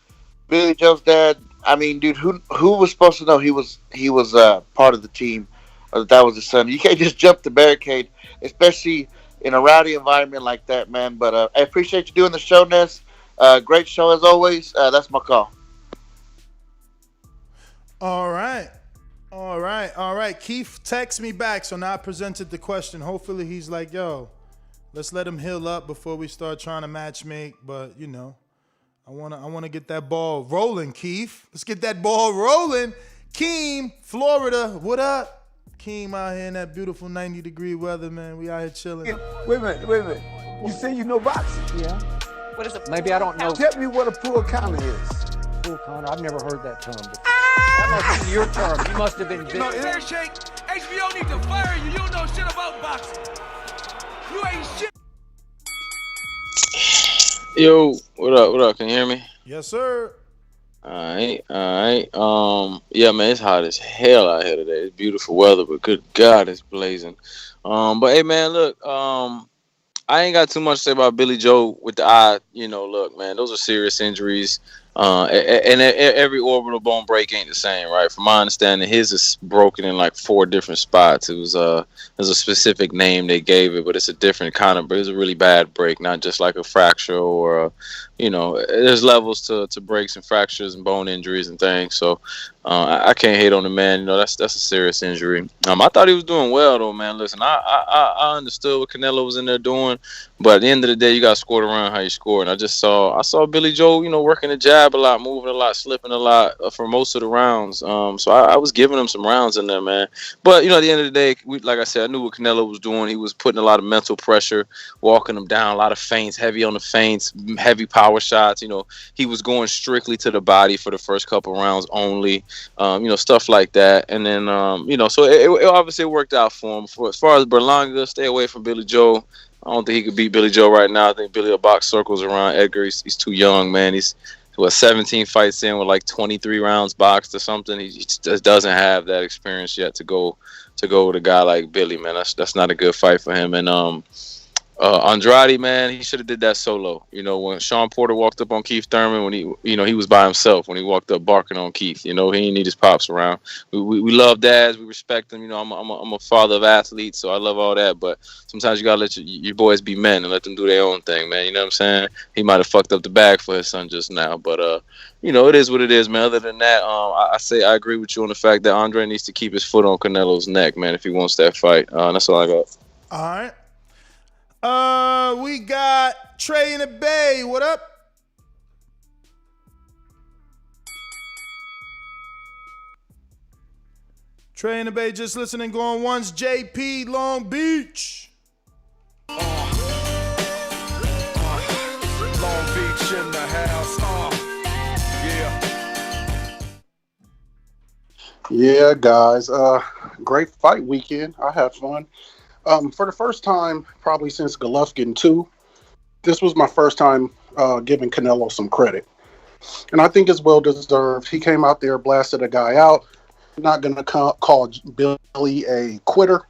Billy Joe's dad. I mean, dude, who was supposed to know he was part of the team, or that was his son? You can't just jump the barricade, especially in a rowdy environment like that, man. But I appreciate you doing the show, Ness. Great show as always. That's my call. All right. Keith texted me back, so now I presented the question. Hopefully he's like, yo, let's let him heal up before we start trying to match make. But, I wanna get that ball rolling, Keith. Let's get that ball rolling. Keem, Florida, what up? Keem out here in that beautiful 90-degree weather, man. We out here chilling. Wait a minute. You say you know boxing? Yeah. What is it? Maybe I don't know. Tell me what a full counter is. Full counter? I've never heard that term before. That must be your term. You must have been No, fair shake. HBO needs to fire you. You don't know shit about boxing. You ain't shit. Yo, what up? Can you hear me? Yes, sir. All right. Yeah, man, it's hot as hell out here today. It's beautiful weather, but good God, it's blazing. But hey, man, look, I ain't got too much to say about Billy Joe with the eye. Look, man, those are serious injuries. And every orbital bone break ain't the same, right? From my understanding, his is broken in like 4 different spots. There's a specific name they gave it, but it's a different kind of. But it's a really bad break, not just like a fracture or there's levels to breaks and fractures and bone injuries and things. So I can't hate on the man. That's a serious injury. I thought he was doing well though, man. Listen, I understood what Canelo was in there doing, but at the end of the day, you got scored around how you scored. And I saw Billy Joe, working the jab a lot, moving a lot, slipping a lot for most of the rounds. So I was giving him some rounds in there, man. But at the end of the day, like I said, I knew what Canelo was doing. He was putting a lot of mental pressure, walking him down, a lot of feints, heavy on the feints, heavy power shots. He was going strictly to the body for the first couple rounds only. Stuff like that. And then, so it obviously worked out for him. As far as Berlanga, stay away from Billy Joe. I don't think he could beat Billy Joe right now. I think Billy will box circles around Edgar. He's too young, man. He's 17 fights in with like 23 rounds boxed or something. He just doesn't have that experience yet to go with a guy like Billy, man. That's not a good fight for him. And Andrade, man, he should have did that solo. You know, when Sean Porter walked up on Keith Thurman, when he was by himself when he walked up barking on Keith. You know, he didn't need his pops around. We love Dazn, we respect him. You know, I'm a father of athletes, so I love all that. But sometimes you gotta let your boys be men and let them do their own thing, man. You know what I'm saying? He might have fucked up the bag for his son just now, but you know, it is what it is, man. Other than that, I agree with you on the fact that Andre needs to keep his foot on Canelo's neck, man, if he wants that fight. That's all I got. All right. We got Trey in the Bay. What up? Trey in the Bay, just listening, going once. JP, Long Beach. Long Beach in the house. Yeah, guys. Great fight weekend. I had fun. For the first time, probably since Golovkin 2, this was my first time giving Canelo some credit. And I think it's well deserved. He came out there, blasted a guy out. Not going to call Billy a quitter.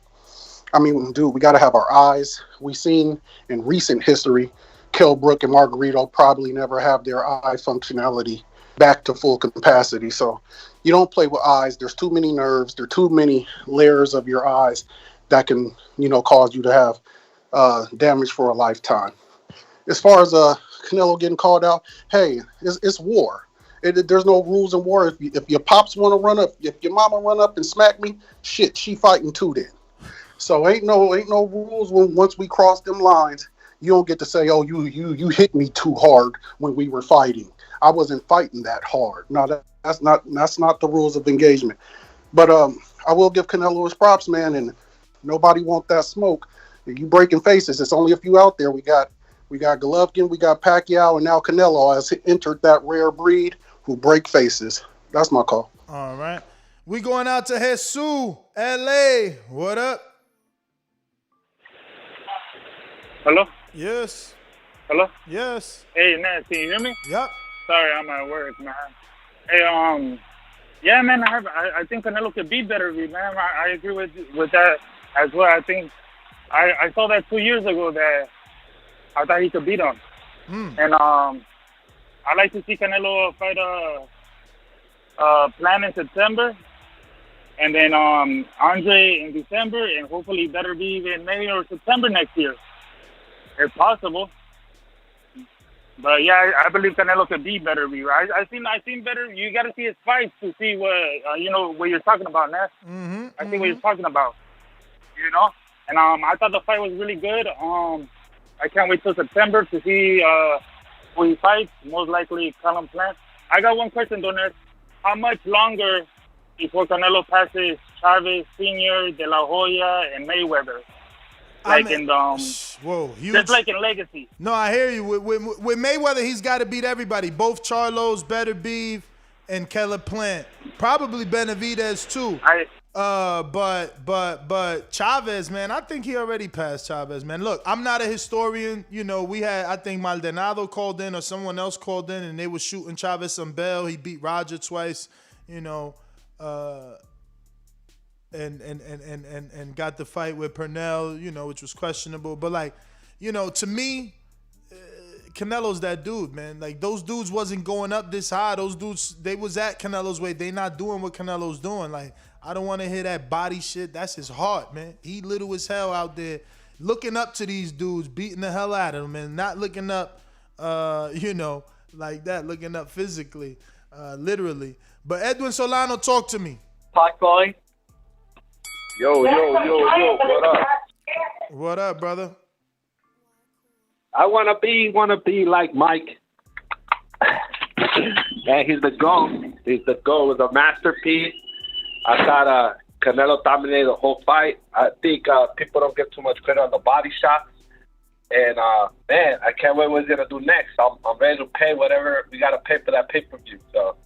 I mean, dude, we got to have our eyes. We've seen in recent history, Kell Brook and Margarito probably never have their eye functionality back to full capacity. So you don't play with eyes. There's too many nerves. There are too many layers of your eyes that can, cause you to have damage for a lifetime. As far as Canelo getting called out, hey, it's war. There's no rules in war. If your pops want to run up, if your mama run up and smack me, shit, she fighting too then. So ain't no rules once we cross them lines. You don't get to say, oh, you hit me too hard when we were fighting. I wasn't fighting that hard. No, that's not the rules of engagement. But I will give Canelo his props, man, and nobody want that smoke. You breaking faces. It's only a few out there. We got Golovkin, we got Pacquiao, and now Canelo has entered that rare breed who break faces. That's my call. All right. We going out to Jesus, LA. What up? Hello? Yes. Hello? Yes. Hey, man, can you hear me? Yep. Sorry, I'm at work, man. Hey, yeah, man, I think Canelo could be better, man. I agree with that as well. I think I saw that 2 years ago that I thought he could beat him. And I like to see Canelo fight plan in September, and then Andre in December, and hopefully better be even May or September next year, if possible. But yeah, I believe Canelo could be better. I seen better. You got to see his fights to see what what you're talking about, Ness. I see what you're talking about. And I thought the fight was really good. I can't wait till September to see who he fights. Most likely Callum Plant. I got one question, Donner. How much longer before Canelo passes Chavez Sr., De La Hoya, and Mayweather? Huge. Just like in Legacy. No, I hear you. With Mayweather, he's got to beat everybody. Both Charlos, Beterbiev, and Caleb Plant. Probably Benavidez too. But Chavez, man, I think he already passed Chavez, man. Look, I'm not a historian. We had, I think Maldonado called in or someone else called in, and they were shooting Chavez some bail. He beat Roger twice, and got the fight with Pernell, which was questionable. But to me, Canelo's that dude, man. Like, those dudes wasn't going up this high. Those dudes, they was at Canelo's weight. They not doing what Canelo's doing. Like, I don't want to hear that body shit. That's his heart, man. He little as hell out there looking up to these dudes, beating the hell out of them, and not looking up, like that, looking up physically, literally. But Edwin Solano, talk to me. Pot boy. Yo, what up? What up, brother? I wanna be like Mike. Man, he's the GOAT. He's the GOAT. It was a masterpiece. I thought Canelo dominated the whole fight. I think people don't get too much credit on the body shots. And man, I can't wait what he's gonna do next. I'm ready to pay whatever we gotta pay for that pay-per-view. So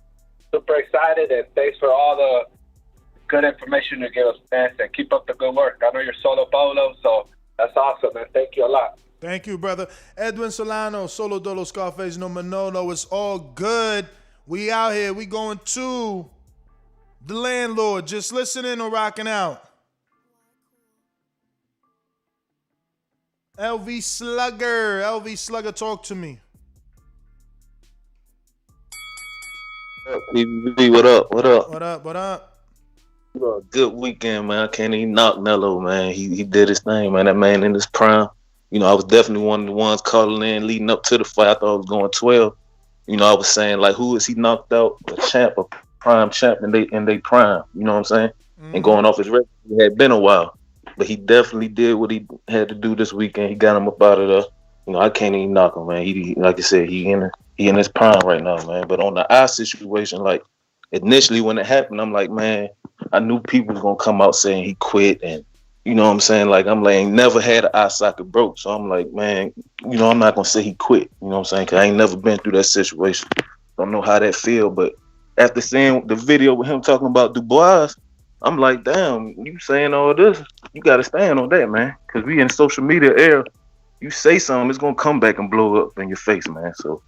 super excited, and thanks for all the good information you give us, man. And keep up the good work. I know you're solo bolo, so that's awesome, man. Thank you a lot. Thank you, brother. Edwin Solano, Solo Dolo, Scarface, no Manolo. It's all good. We out here. We going to the landlord. Just listening or rocking out? LV Slugger, talk to me. BBB, what up? What up? Good weekend, man. I can't even knock Nello, man. He did his thing, man. That man in his prime. I was definitely one of the ones calling in leading up to the fight. I thought I was going 12. I was saying, like, who is he knocked out? A champ, a prime champ in they prime. You know what I'm saying? And going off his record, it had been a while. But he definitely did what he had to do this weekend. He got him up out of there. I can't even knock him, man. He like I said, he in his prime right now, man. But on the eye situation, like, initially when it happened, I'm like, man, I knew people was gonna come out saying he quit, and you know what I'm saying? Like, I'm like, ain't never had an eye socket broke. So I'm like, man, I'm not gonna say he quit. You know what I'm saying? Cause I ain't never been through that situation. Don't know how that feel. But after seeing the video with him talking about Dubois, I'm like, damn, you saying all this, you gotta stand on that, man. Cause we in social media era. You say something, it's gonna come back and blow up in your face, man. So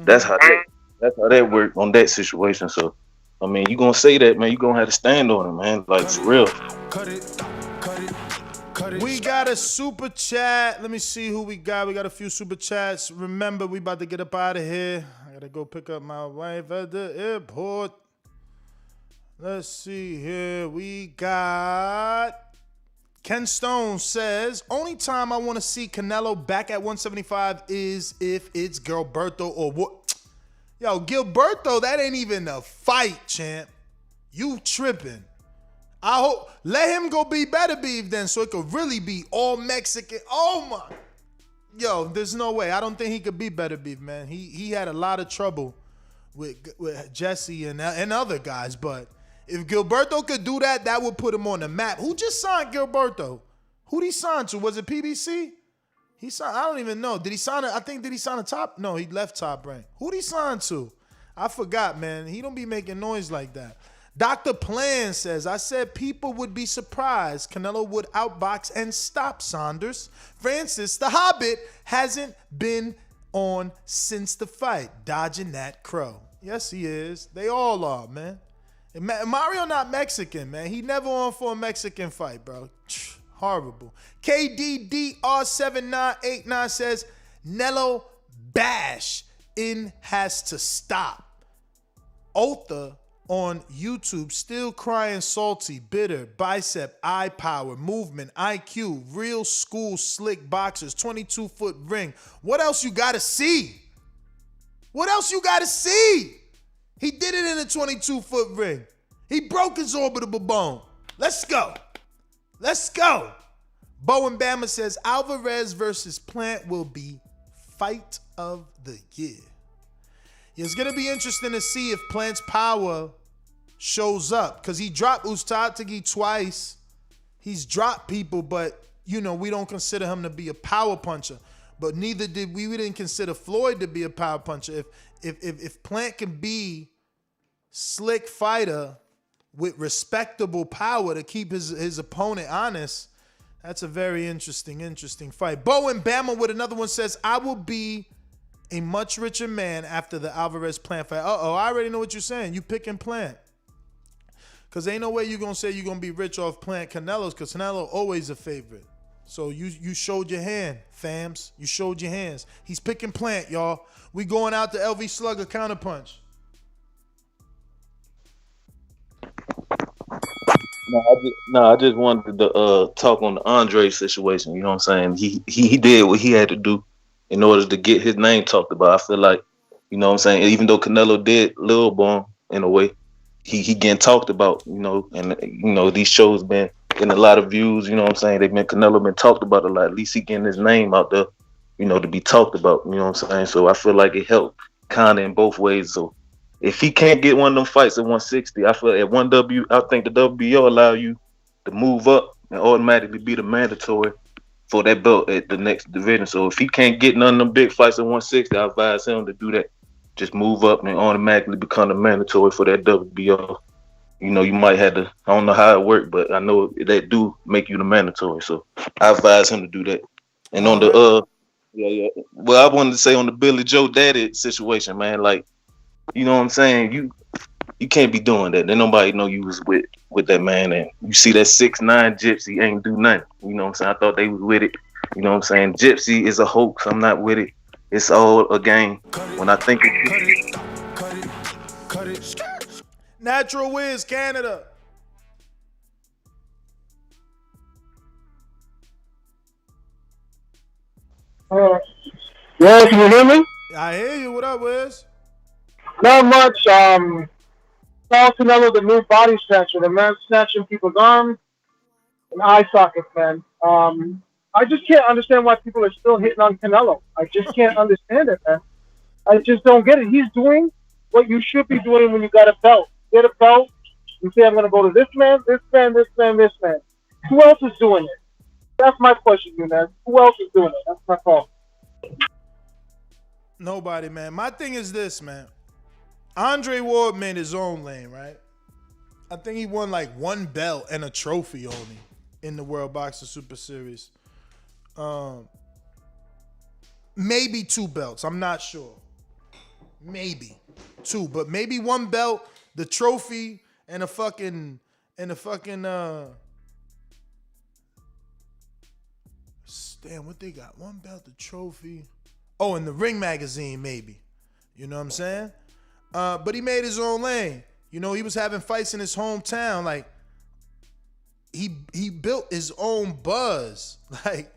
that's how that worked on that situation. So I mean, you gonna say that, man, you gonna have to stand on it, man. Like, for real. We got a super chat. Let me see who we got. We got a few super chats. Remember, we about to get up out of here. I gotta go pick up my wife at the airport. Let's see here. We got Ken Stone says, only time I want to see Canelo back at 175 is if it's Gilberto or what? Yo, Gilberto, that ain't even a fight, champ. You tripping. I hope, let him go be better beef then so it could really be all Mexican. Oh my. Yo, there's no way. I don't think he could be better beef, man. He had a lot of trouble with Jesse and other guys, but if Gilberto could do that, that would put him on the map. Who just signed Gilberto? Who'd he sign to? Was it PBC? He signed, I don't even know. Did he sign a top? No, he left Top Rank. Who'd he sign to? I forgot, man. He don't be making noise like that. Dr. Plan says, I said people would be surprised Canelo would outbox and stop Saunders. Francis, the Hobbit, hasn't been on since the fight, dodging that crow. Yes, he is. They all are, man. And Mario not Mexican, man. He never on for a Mexican fight, bro. Horrible. KDDR7989 says, Nello bash in has to stop. Otha on YouTube still crying salty, bitter, bicep, eye power, movement, IQ, real school slick boxers, 22-foot ring. What else you gotta see? What else you gotta see? He did it in a 22-foot ring. He broke his orbital bone. Let's go. Let's go. Bowen Bama says Alvarez versus Plant will be fight of the year. It's going to be interesting to see if Plant's power shows up because he dropped Ustadtagi twice. He's dropped people, but, we don't consider him to be a power puncher. But neither did we didn't consider Floyd to be a power puncher. If Plant can be slick fighter with respectable power to keep his opponent honest, that's a very interesting fight. Bowen Bama with another one says, I will be a much richer man after the Alvarez Plant fight. Uh-oh, I already know what you're saying. You picking Plant. Because ain't no way you're going to say you're going to be rich off Plant Canelo's because Canelo always a favorite. So you showed your hand, fams. You showed your hands. He's picking Plant, y'all. We going out to LV Slugger counterpunch. I just wanted to talk on the Andrade situation. You know what I'm saying? He did what he had to do in order to get his name talked about. I feel like, you know what I'm saying, even though Canelo did Lil Bone in a way, he getting talked about, and these shows been getting a lot of views, you know what I'm saying? Canelo been talked about a lot. At least he getting his name out there, to be talked about, you know what I'm saying? So I feel like it helped kinda in both ways. So if he can't get one of them fights at 160, I feel at 1W, I think the WBO allow you to move up and automatically be the mandatory for that belt at the next division. So if he can't get none of them big fights at 160, I advise him to do that. Just move up and automatically become the mandatory for that WBO. You might have to, I don't know how it worked, but I know that do make you the mandatory. So I advise him to do that. And on the Yeah. Well, I wanted to say on the Billy Joe Daddy situation, man. Like, you know what I'm saying? You can't be doing that. Then nobody know you was with that man. And you see that 6'9" Gypsy ain't do nothing. You know what I'm saying? I thought they was with it. You know what I'm saying? Gypsy is a hoax. I'm not with it. It's all a game. When I think Cut it. Natural Wiz, Canada. Yeah, can you hear me? I hear you. What up, Wiz? Not much. Paul Canelo, the new body snatcher, the man snatching people's arms and eye sockets, man. I just can't understand why people are still hitting on Canelo. I just can't understand it, man. I just don't get it. He's doing what you should be doing when you got a belt. Get a belt. You say, I'm going to go to this man, this man, this man, this man. Who else is doing it? That's my question, you man. Who else is doing it? That's my call. Nobody, man. My thing is this, man. Andre Ward made his own lane, right? I think he won like one belt and a trophy only in the World Boxing Super Series. Maybe 2 belts. I'm not sure. Maybe 2, but maybe 1 belt, the trophy, and a fucking damn, what they got? 1 belt, the trophy. Oh, and the Ring magazine, maybe. You know what I'm saying? But he made his own lane. You know, he was having fights in his hometown. Like, he built his own buzz. Like,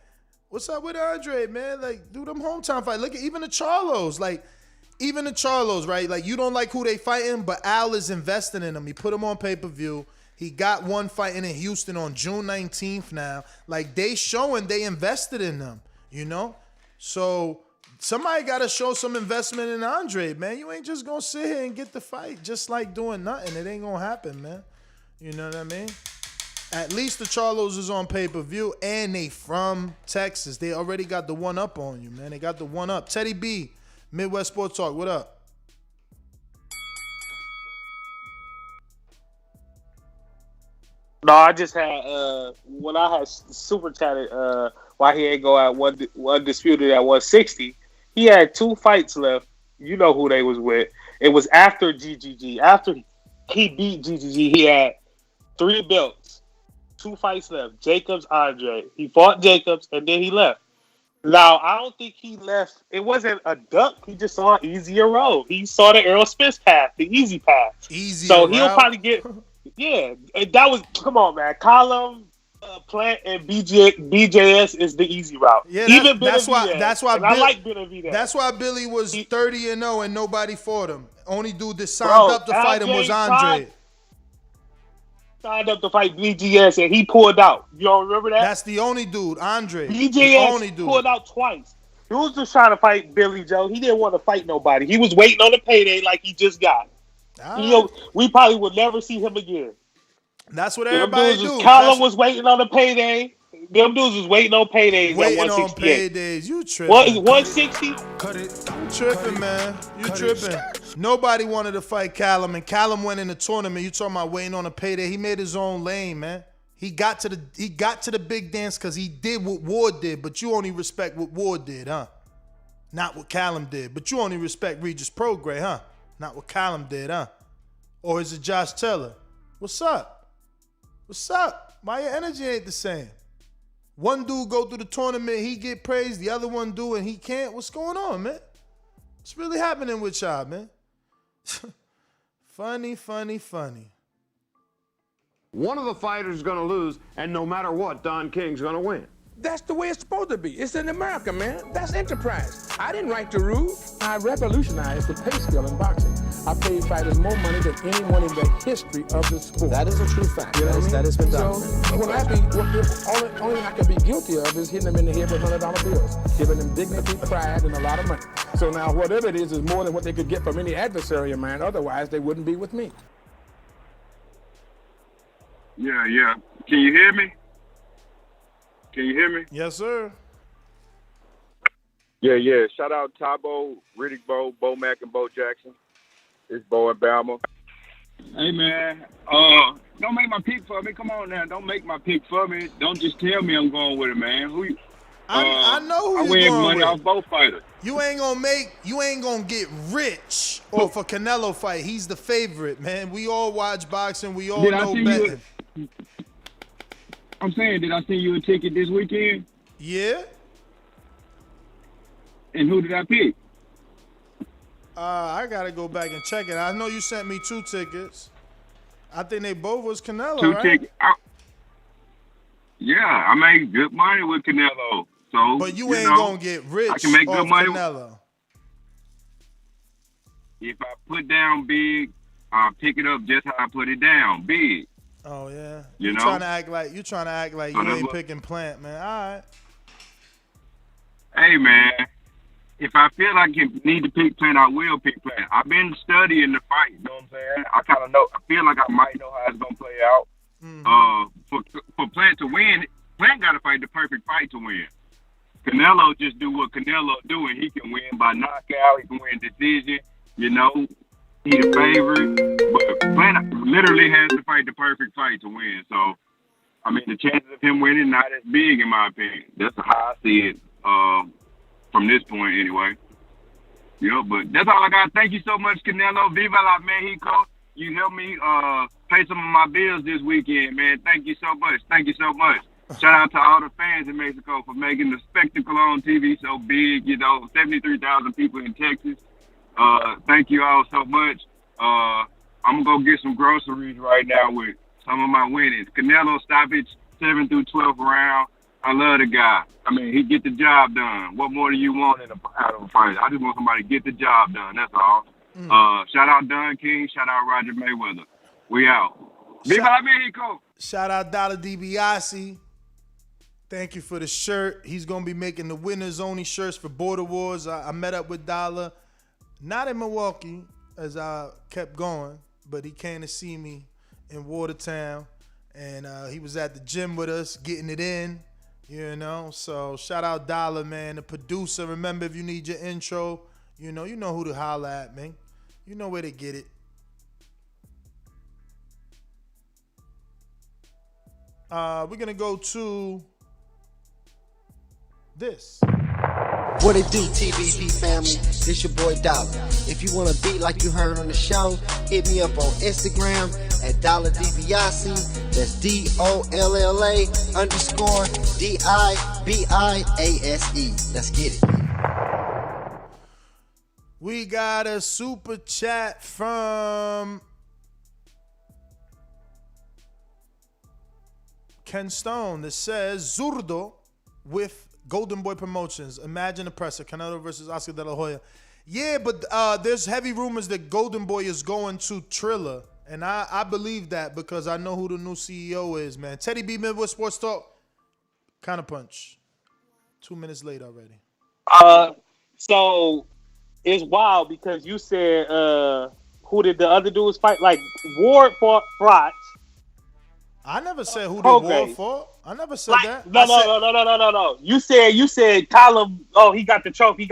what's up with Andre, man? Like, do them hometown fight. Look at even the Charlos. Like, even the Charlos, right? Like, you don't like who they fighting, but Al is investing in them. He put them on pay-per-view. He got one fighting in Houston on June 19th now. Like, they showing they invested in them, you know? So somebody got to show some investment in Andre, man. You ain't just going to sit here and get the fight just like doing nothing. It ain't going to happen, man. You know what I mean? At least the Charlos is on pay-per-view, and they from Texas. They already got the one up on you, man. They got the one up. Teddy B, Midwest Sports Talk, what up? No, I just had when I had super chatted why he ain't go out one disputed at 160. He had 2 fights left. You know who they was with. It was after GGG. After he beat GGG, he had 3 belts, 2 fights left. Jacobs, Andre. He fought Jacobs and then he left. Now I don't think he left. It wasn't a duck. He just saw an easier road. He saw the Errol Spence path, the easy path. Easy. So he'll probably get. Yeah, that was, come on, man. Column, Plant, and BJS is the easy route. Yeah, even that's why. I like Benavidez. That's why Billy was 30-0 and nobody fought him. Only dude that signed up to fight him was Andre. Signed up to fight BJS and he pulled out. You don't remember that? That's the only dude, Andre. BJS the only dude. Pulled out twice. He was just trying to fight Billy Joe. He didn't want to fight nobody. He was waiting on the payday like he just got. You know, we probably would never see him again. That's what everybody do. Colin was waiting on the payday. Them dudes was waiting on paydays. Waiting at on 168. paydays. You tripping. 160? You tripping, man. You tripping. Nobody wanted to fight Callum, and Callum went in the tournament. You talking about waiting on a payday. He made his own lane, man. He got to the big dance because he did what Ward did, but you only respect what Ward did, huh? Not what Callum did. But you only respect Regis Prograis, huh? Not what Callum did, huh? Or is it Josh Taylor? What's up? What's up? Why your energy ain't the same? One dude go through the tournament, he get praised. The other one do and he can't. What's going on, man? What's really happening with y'all, man? Funny. One of the fighters is going to lose, and no matter what, Don King's going to win. That's the way it's supposed to be. It's in America, man. That's enterprise. I didn't write the rules. I revolutionized the pay scale in boxing. I paid fighters more money than anyone in the history of the sport. That is a true fact. You know what I mean? That has been done. So, the only thing I can be guilty of is hitting them in the head with $100 bills, giving them dignity, pride, and a lot of money. So now whatever it is more than what they could get from any adversary of mine. Otherwise, they wouldn't be with me. Yeah. Can you hear me? Can you hear me? Yes, sir. Yeah. Shout out Tabo, Riddick Bo Mack, and Bo Jackson. It's Bo and Bama. Hey, man. Don't make my pick for me. Come on now. Don't make my pick for me. Don't just tell me I'm going with it, man. I know I who win you're going money with. off both fighters. You ain't gonna get rich off a Canelo fight. He's the favorite, man. We all watch boxing. We all Did I know see betting. I'm saying, did I send you a ticket this weekend? Yeah. And who did I pick? I gotta go back and check it. I know you sent me 2 tickets. I think they both was Canelo, 2 right? tickets. Yeah, I made good money with Canelo. So, But you ain't gonna get rich I can make good off money. Canelo. If I put down big, I'll pick it up just how I put it down, big. Oh yeah. You know? trying to act like you So ain't that's picking plant, man. All right. Hey man, if I feel like I need to pick plant, I will pick plant. I've been studying the fight. You know what I'm saying? I kind of know. I feel like I might know how it's gonna play out. For Plant to win, Plant got to fight the perfect fight to win. Canelo just do what Canelo do, and he can win by knockout. He can win decision. You know, he the favorite. But Plant literally has to fight the perfect fight to win. So, I mean, the chances of him winning not as big, in my opinion. That's how I see it from this point, anyway. You know, but that's all I got. Thank you so much, Canelo. Viva la Mexico. You helped me pay some of my bills this weekend, man. Thank you so much. Thank you so much. Shout out to all the fans in Mexico for making the spectacle on TV so big. You know, 73,000 people in Texas. Thank you all so much. I'm going to go get some groceries right now with some of my winnings. Canelo stoppage, 7 through 12th round. I love the guy. I mean, he get the job done. What more do you want out of a fight? I just want somebody to get the job done. That's all. Shout out Don King. Shout out Roger Mayweather. We out. Viva la Mexico. Shout out Dollar DiBiase. Thank you for the shirt. He's going to be making the winners only shirts for Border Wars. I met up with Dollar, not in Milwaukee as I kept going, but he came to see me in Watertown, and he was at the gym with us getting it in, you know. So shout out Dollar, man, the producer. Remember, if you need your intro, you know who to holler at, man. You know where to get it. We're going to go to this. What it do, TVP family? This your boy Dollar. If you want a beat like you heard on the show, hit me up on Instagram at Dollar DiBiase. That's DOLLA_DIBIASE. Let's get it. We got a super chat from Ken Stone that says Zurdo with Golden Boy Promotions. Imagine the presser. Canelo versus Oscar De La Hoya. Yeah, but there's heavy rumors that Golden Boy is going to Triller. And I believe that because I know who the new CEO is, man. Teddy B, Midwest Sports Talk. Counter punch. 2 minutes late already. So it's wild because you said who did the other dudes fight? Like Ward fought Frotch. I never said who did Ward fought. I never said that. No. You said Column. Oh, he got the trophy.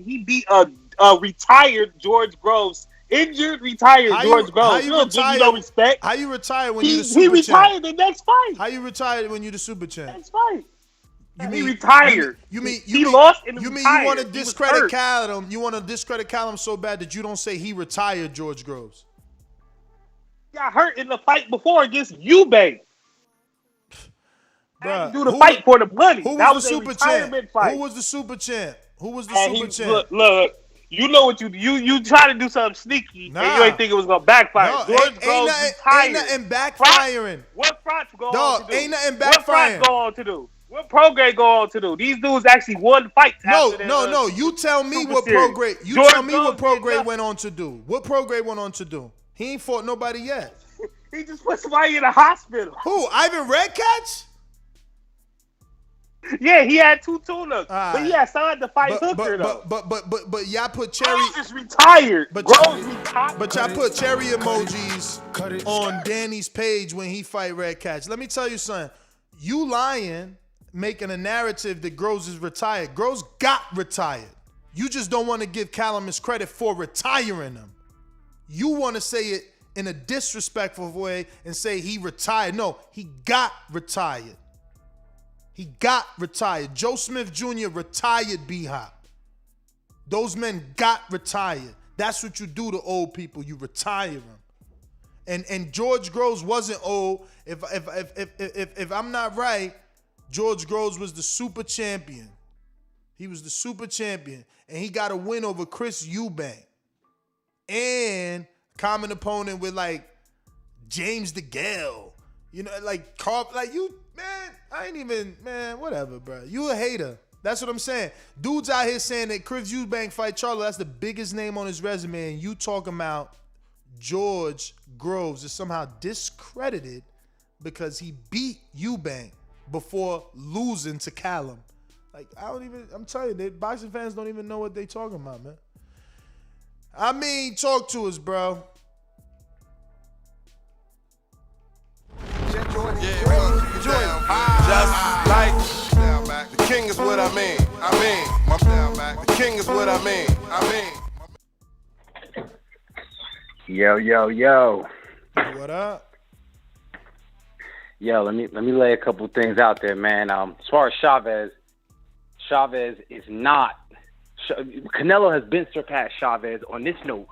He beat a retired George Groves. Injured, retired George Groves. How you retire? You no respect. How you retire when you the super champ? He retired the next fight. How you retired when you the super champ? Next fight. He retired. He lost and you retired. You want to discredit Callum? You want to discredit Callum so bad that you don't say he retired George Groves? He got hurt in the fight before against Eubank. Bruh, do the fight for the money. Who that was the super champ? Fight. Who was the super champ? Look, you know what you try to do something sneaky, and you ain't think it was gonna backfire. No, George Groves retired. Ain't nothing backfiring. What Frotch go Dog, on to do? ain't nothing What backfiring. Frotch go on to do? What Prograde go on to do? These dudes actually won fights. No. You tell me what Prograde. Prograde went on to do. What Prograde went on to do? He ain't fought nobody yet. He just put somebody in the hospital. Who? Ivan Redcatch? Yeah, he had 2 tune-ups, but he had signed to fight Hooker though. But y'all put cherry. Groves is retired. But Groves y'all put cherry emojis on Danny's page when he fight Redcatch. Let me tell you something. You lying, making a narrative that Groves is retired. Groves got retired. You just don't want to give Callum his credit for retiring him. You want to say it in a disrespectful way and say he retired. No, he got retired. He got retired. Joe Smith Jr. retired B-Hop. Those men got retired. That's what you do to old people. You retire them. And George Groves wasn't old. If I'm not right, George Groves was the super champion. He was the super champion. And he got a win over Chris Eubank. And common opponent with like James DeGale. You know, like you, man, I ain't even, man, whatever, bro. You a hater. That's what I'm saying. Dudes out here saying that Chris Eubank fight Charlo, that's the biggest name on his resume, and you talking about George Groves is somehow discredited because he beat Eubank before losing to Callum. Like, I'm telling you, boxing fans don't even know what they talking about, man. I mean, talk to us, bro. Just like the king is what I mean. The king is what I mean. Yo. What up? Yo, let me lay a couple things out there, man. As far as Chavez is not. Canelo has been surpassed Chavez on this note.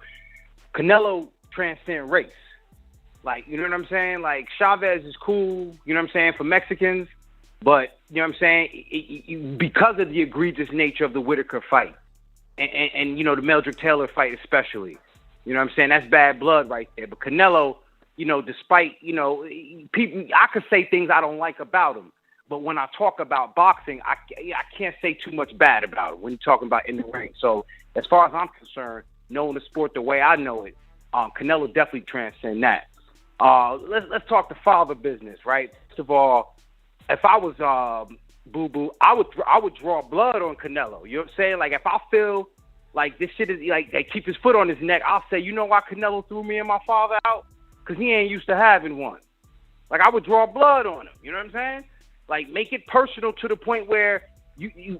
Canelo transcends race. Like, you know what I'm saying? Like, Chavez is cool, you know what I'm saying, for Mexicans. But, you know what I'm saying, because of the egregious nature of the Whitaker fight and you know, the Meldrick Taylor fight especially, you know what I'm saying, that's bad blood right there. But Canelo, you know, despite, you know, people, I could say things I don't like about him. But when I talk about boxing, I can't say too much bad about it when you're talking about in the ring. So as far as I'm concerned, knowing the sport the way I know it, Canelo definitely transcends that. Let's talk the father business, right? First of all, if I was Boo Boo, I would draw blood on Canelo. You know what I'm saying? Like, if I feel like this shit is like they keep his foot on his neck, I'll say, you know why Canelo threw me and my father out? Because he ain't used to having one. Like, I would draw blood on him. You know what I'm saying? Like, make it personal to the point where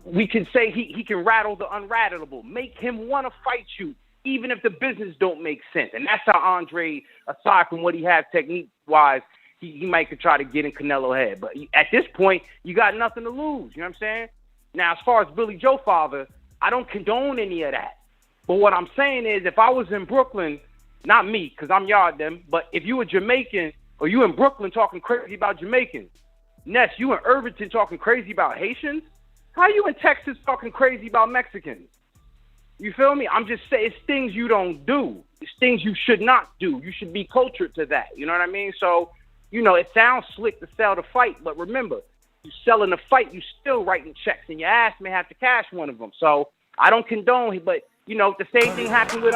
we can say he can rattle the unrattleable. Make him want to fight you, even if the business don't make sense. And that's how Andrade, aside from what he has technique-wise, he might could try to get in Canelo's head. But at this point, you got nothing to lose. You know what I'm saying? Now, as far as Billy Joe father, I don't condone any of that. But what I'm saying is, if I was in Brooklyn, not me, because I'm yard them, but if you were Jamaican or you in Brooklyn talking crazy about Jamaicans, Ness, you in Irvington talking crazy about Haitians, how you in Texas talking crazy about Mexicans? You feel me? I'm just saying, it's things you don't do. It's things you should not do. You should be cultured to that. You know what I mean? So, you know, it sounds slick to sell the fight, but remember, you selling the fight, you still writing checks, and your ass may have to cash one of them. So I don't condone it, but, you know, the same thing happened with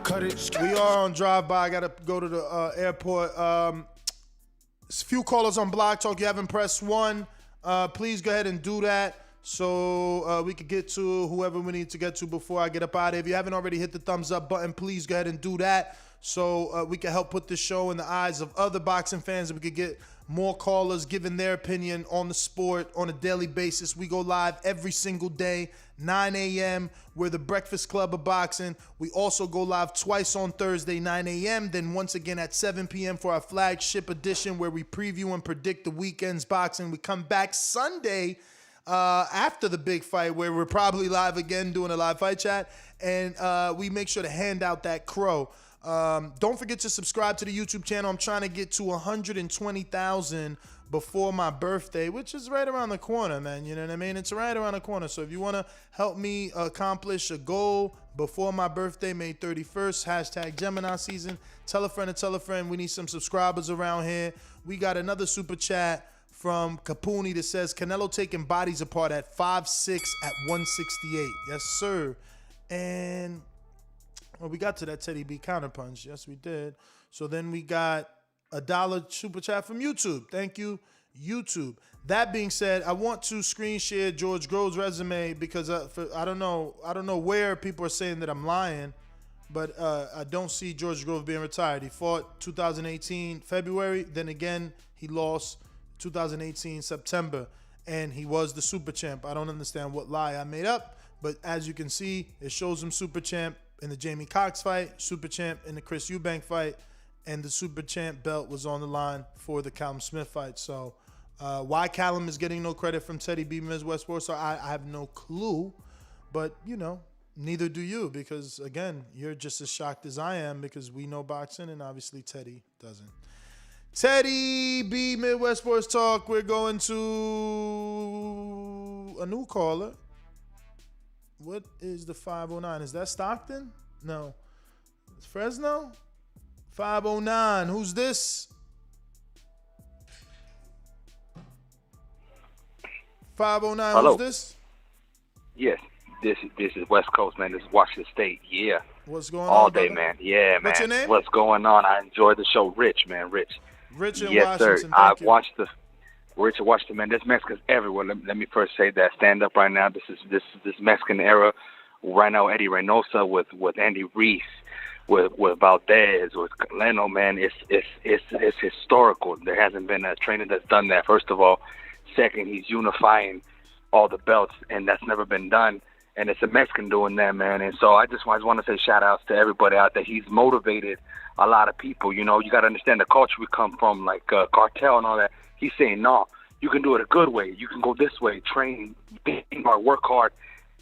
Cut it. We are on drive-by. I got to go to the airport. Few callers on Block Talk. You haven't pressed 1. Please go ahead and do that so we could get to whoever we need to get to before I get up out of here. If you haven't already hit the thumbs up button, please go ahead and do that so we can help put this show in the eyes of other boxing fans and we could get more callers giving their opinion on the sport on a daily basis. We go live every single day, 9 a.m. We're the Breakfast Club of Boxing. We also go live twice on Thursday, 9 a.m., then once again at 7 p.m. for our flagship edition where we preview and predict the weekend's boxing. We come back Sunday after the big fight where we're probably live again doing a live fight chat, and we make sure to hand out that crow. Don't forget to subscribe to the YouTube channel. I'm trying to get to 120,000 before my birthday, which is right around the corner, man. You know what I mean? It's right around the corner. So if you want to help me accomplish a goal before my birthday, May 31st, hashtag Gemini season, tell a friend to tell a friend. We need some subscribers around here. We got another super chat from Capuni that says, Canelo taking bodies apart at 5'6" at 168. Yes, sir. And well, we got to that Teddy B counterpunch. Yes, we did. So then we got $1 super chat from YouTube. Thank you, YouTube. That being said, I want to screen share George Groves' resume because I don't know where people are saying that I'm lying, but I don't see George Groves being retired. He fought 2018 February. Then again, he lost 2018 September, and he was the super champ. I don't understand what lie I made up, but as you can see, it shows him super champ in the Jamie Cox fight, super champ in the Chris Eubank fight, and the super champ belt was on the line for the Callum Smith fight. So Why Callum is getting no credit from Teddy B. Midwest Sports Talk, I have no clue. But, neither do you, because, again, you're just as shocked as I am because we know boxing and obviously Teddy doesn't. Teddy B. Midwest Sports Talk, we're going to a new caller. What is the 509? Is that Stockton? No. It's Fresno? 509. Who's this? 509. Hello. Who's this? Yes, this is West Coast, man. This is Washington State. Yeah. What's going All on, day, brother? man. Yeah, man. What's your name? What's going on? I enjoy the show. Rich, man. Rich. Rich in yes, Washington. sir. Thank I've you. watched the Rich in Washington, man. There's Mexicans everywhere. Let me first say that. Stand up right now. This Mexican era. Right now, Eddie Reynosa with Andy Reese, with Valdez, with Canelo, man. It's historical. There hasn't been a trainer that's done that. First of all, second, he's unifying all the belts, and that's never been done. And it's a Mexican doing that, man. And so I just want to say shout-outs to everybody out there. He's motivated a lot of people. You got to understand the culture we come from, like cartel and all that. He's saying, no, you can do it a good way. You can go this way, train, think hard, work hard,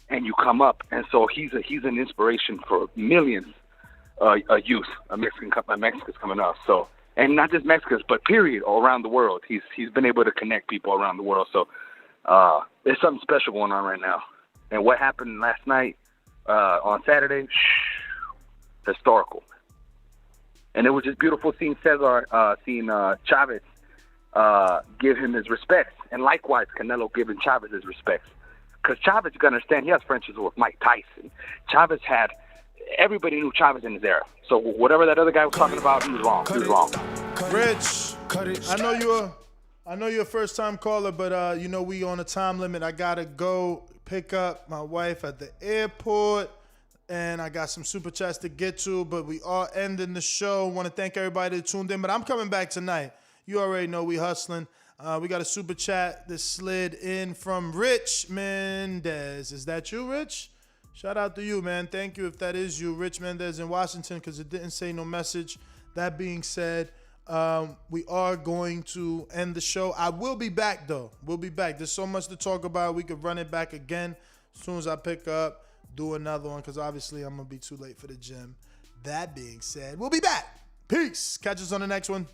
and you come up. And so he's an inspiration for millions of youth, Mexicans coming up. So, and not just Mexicans, but period, all around the world. He's been able to connect people around the world. So there's something special going on right now. And what happened last night on Saturday, historical. And it was just beautiful seeing Cesar, seeing Chavez give him his respects. And likewise, Canelo giving Chavez his respects. Because Chavez, you got to understand, he has friendships with Mike Tyson. Chavez everybody knew Chavez in his era. So whatever that other guy was talking about, he was wrong. He was wrong. Rich, I know you're a first-time caller, but we on a time limit. I gotta go pick up my wife at the airport, and I got some super chats to get to. But we are ending the show. Want to thank everybody that tuned in. But I'm coming back tonight. You already know we hustling. We got a super chat that slid in from Rich Mendez. Is that you, Rich? Shout out to you, man. Thank you if that is you, Rich Mendez in Washington, because it didn't say no message. That being said, we are going to end the show. I will be back, though. We'll be back. There's so much to talk about. We could run it back again as soon as I pick up, do another one, because obviously I'm going to be too late for the gym. That being said, we'll be back. Peace. Catch us on the next one.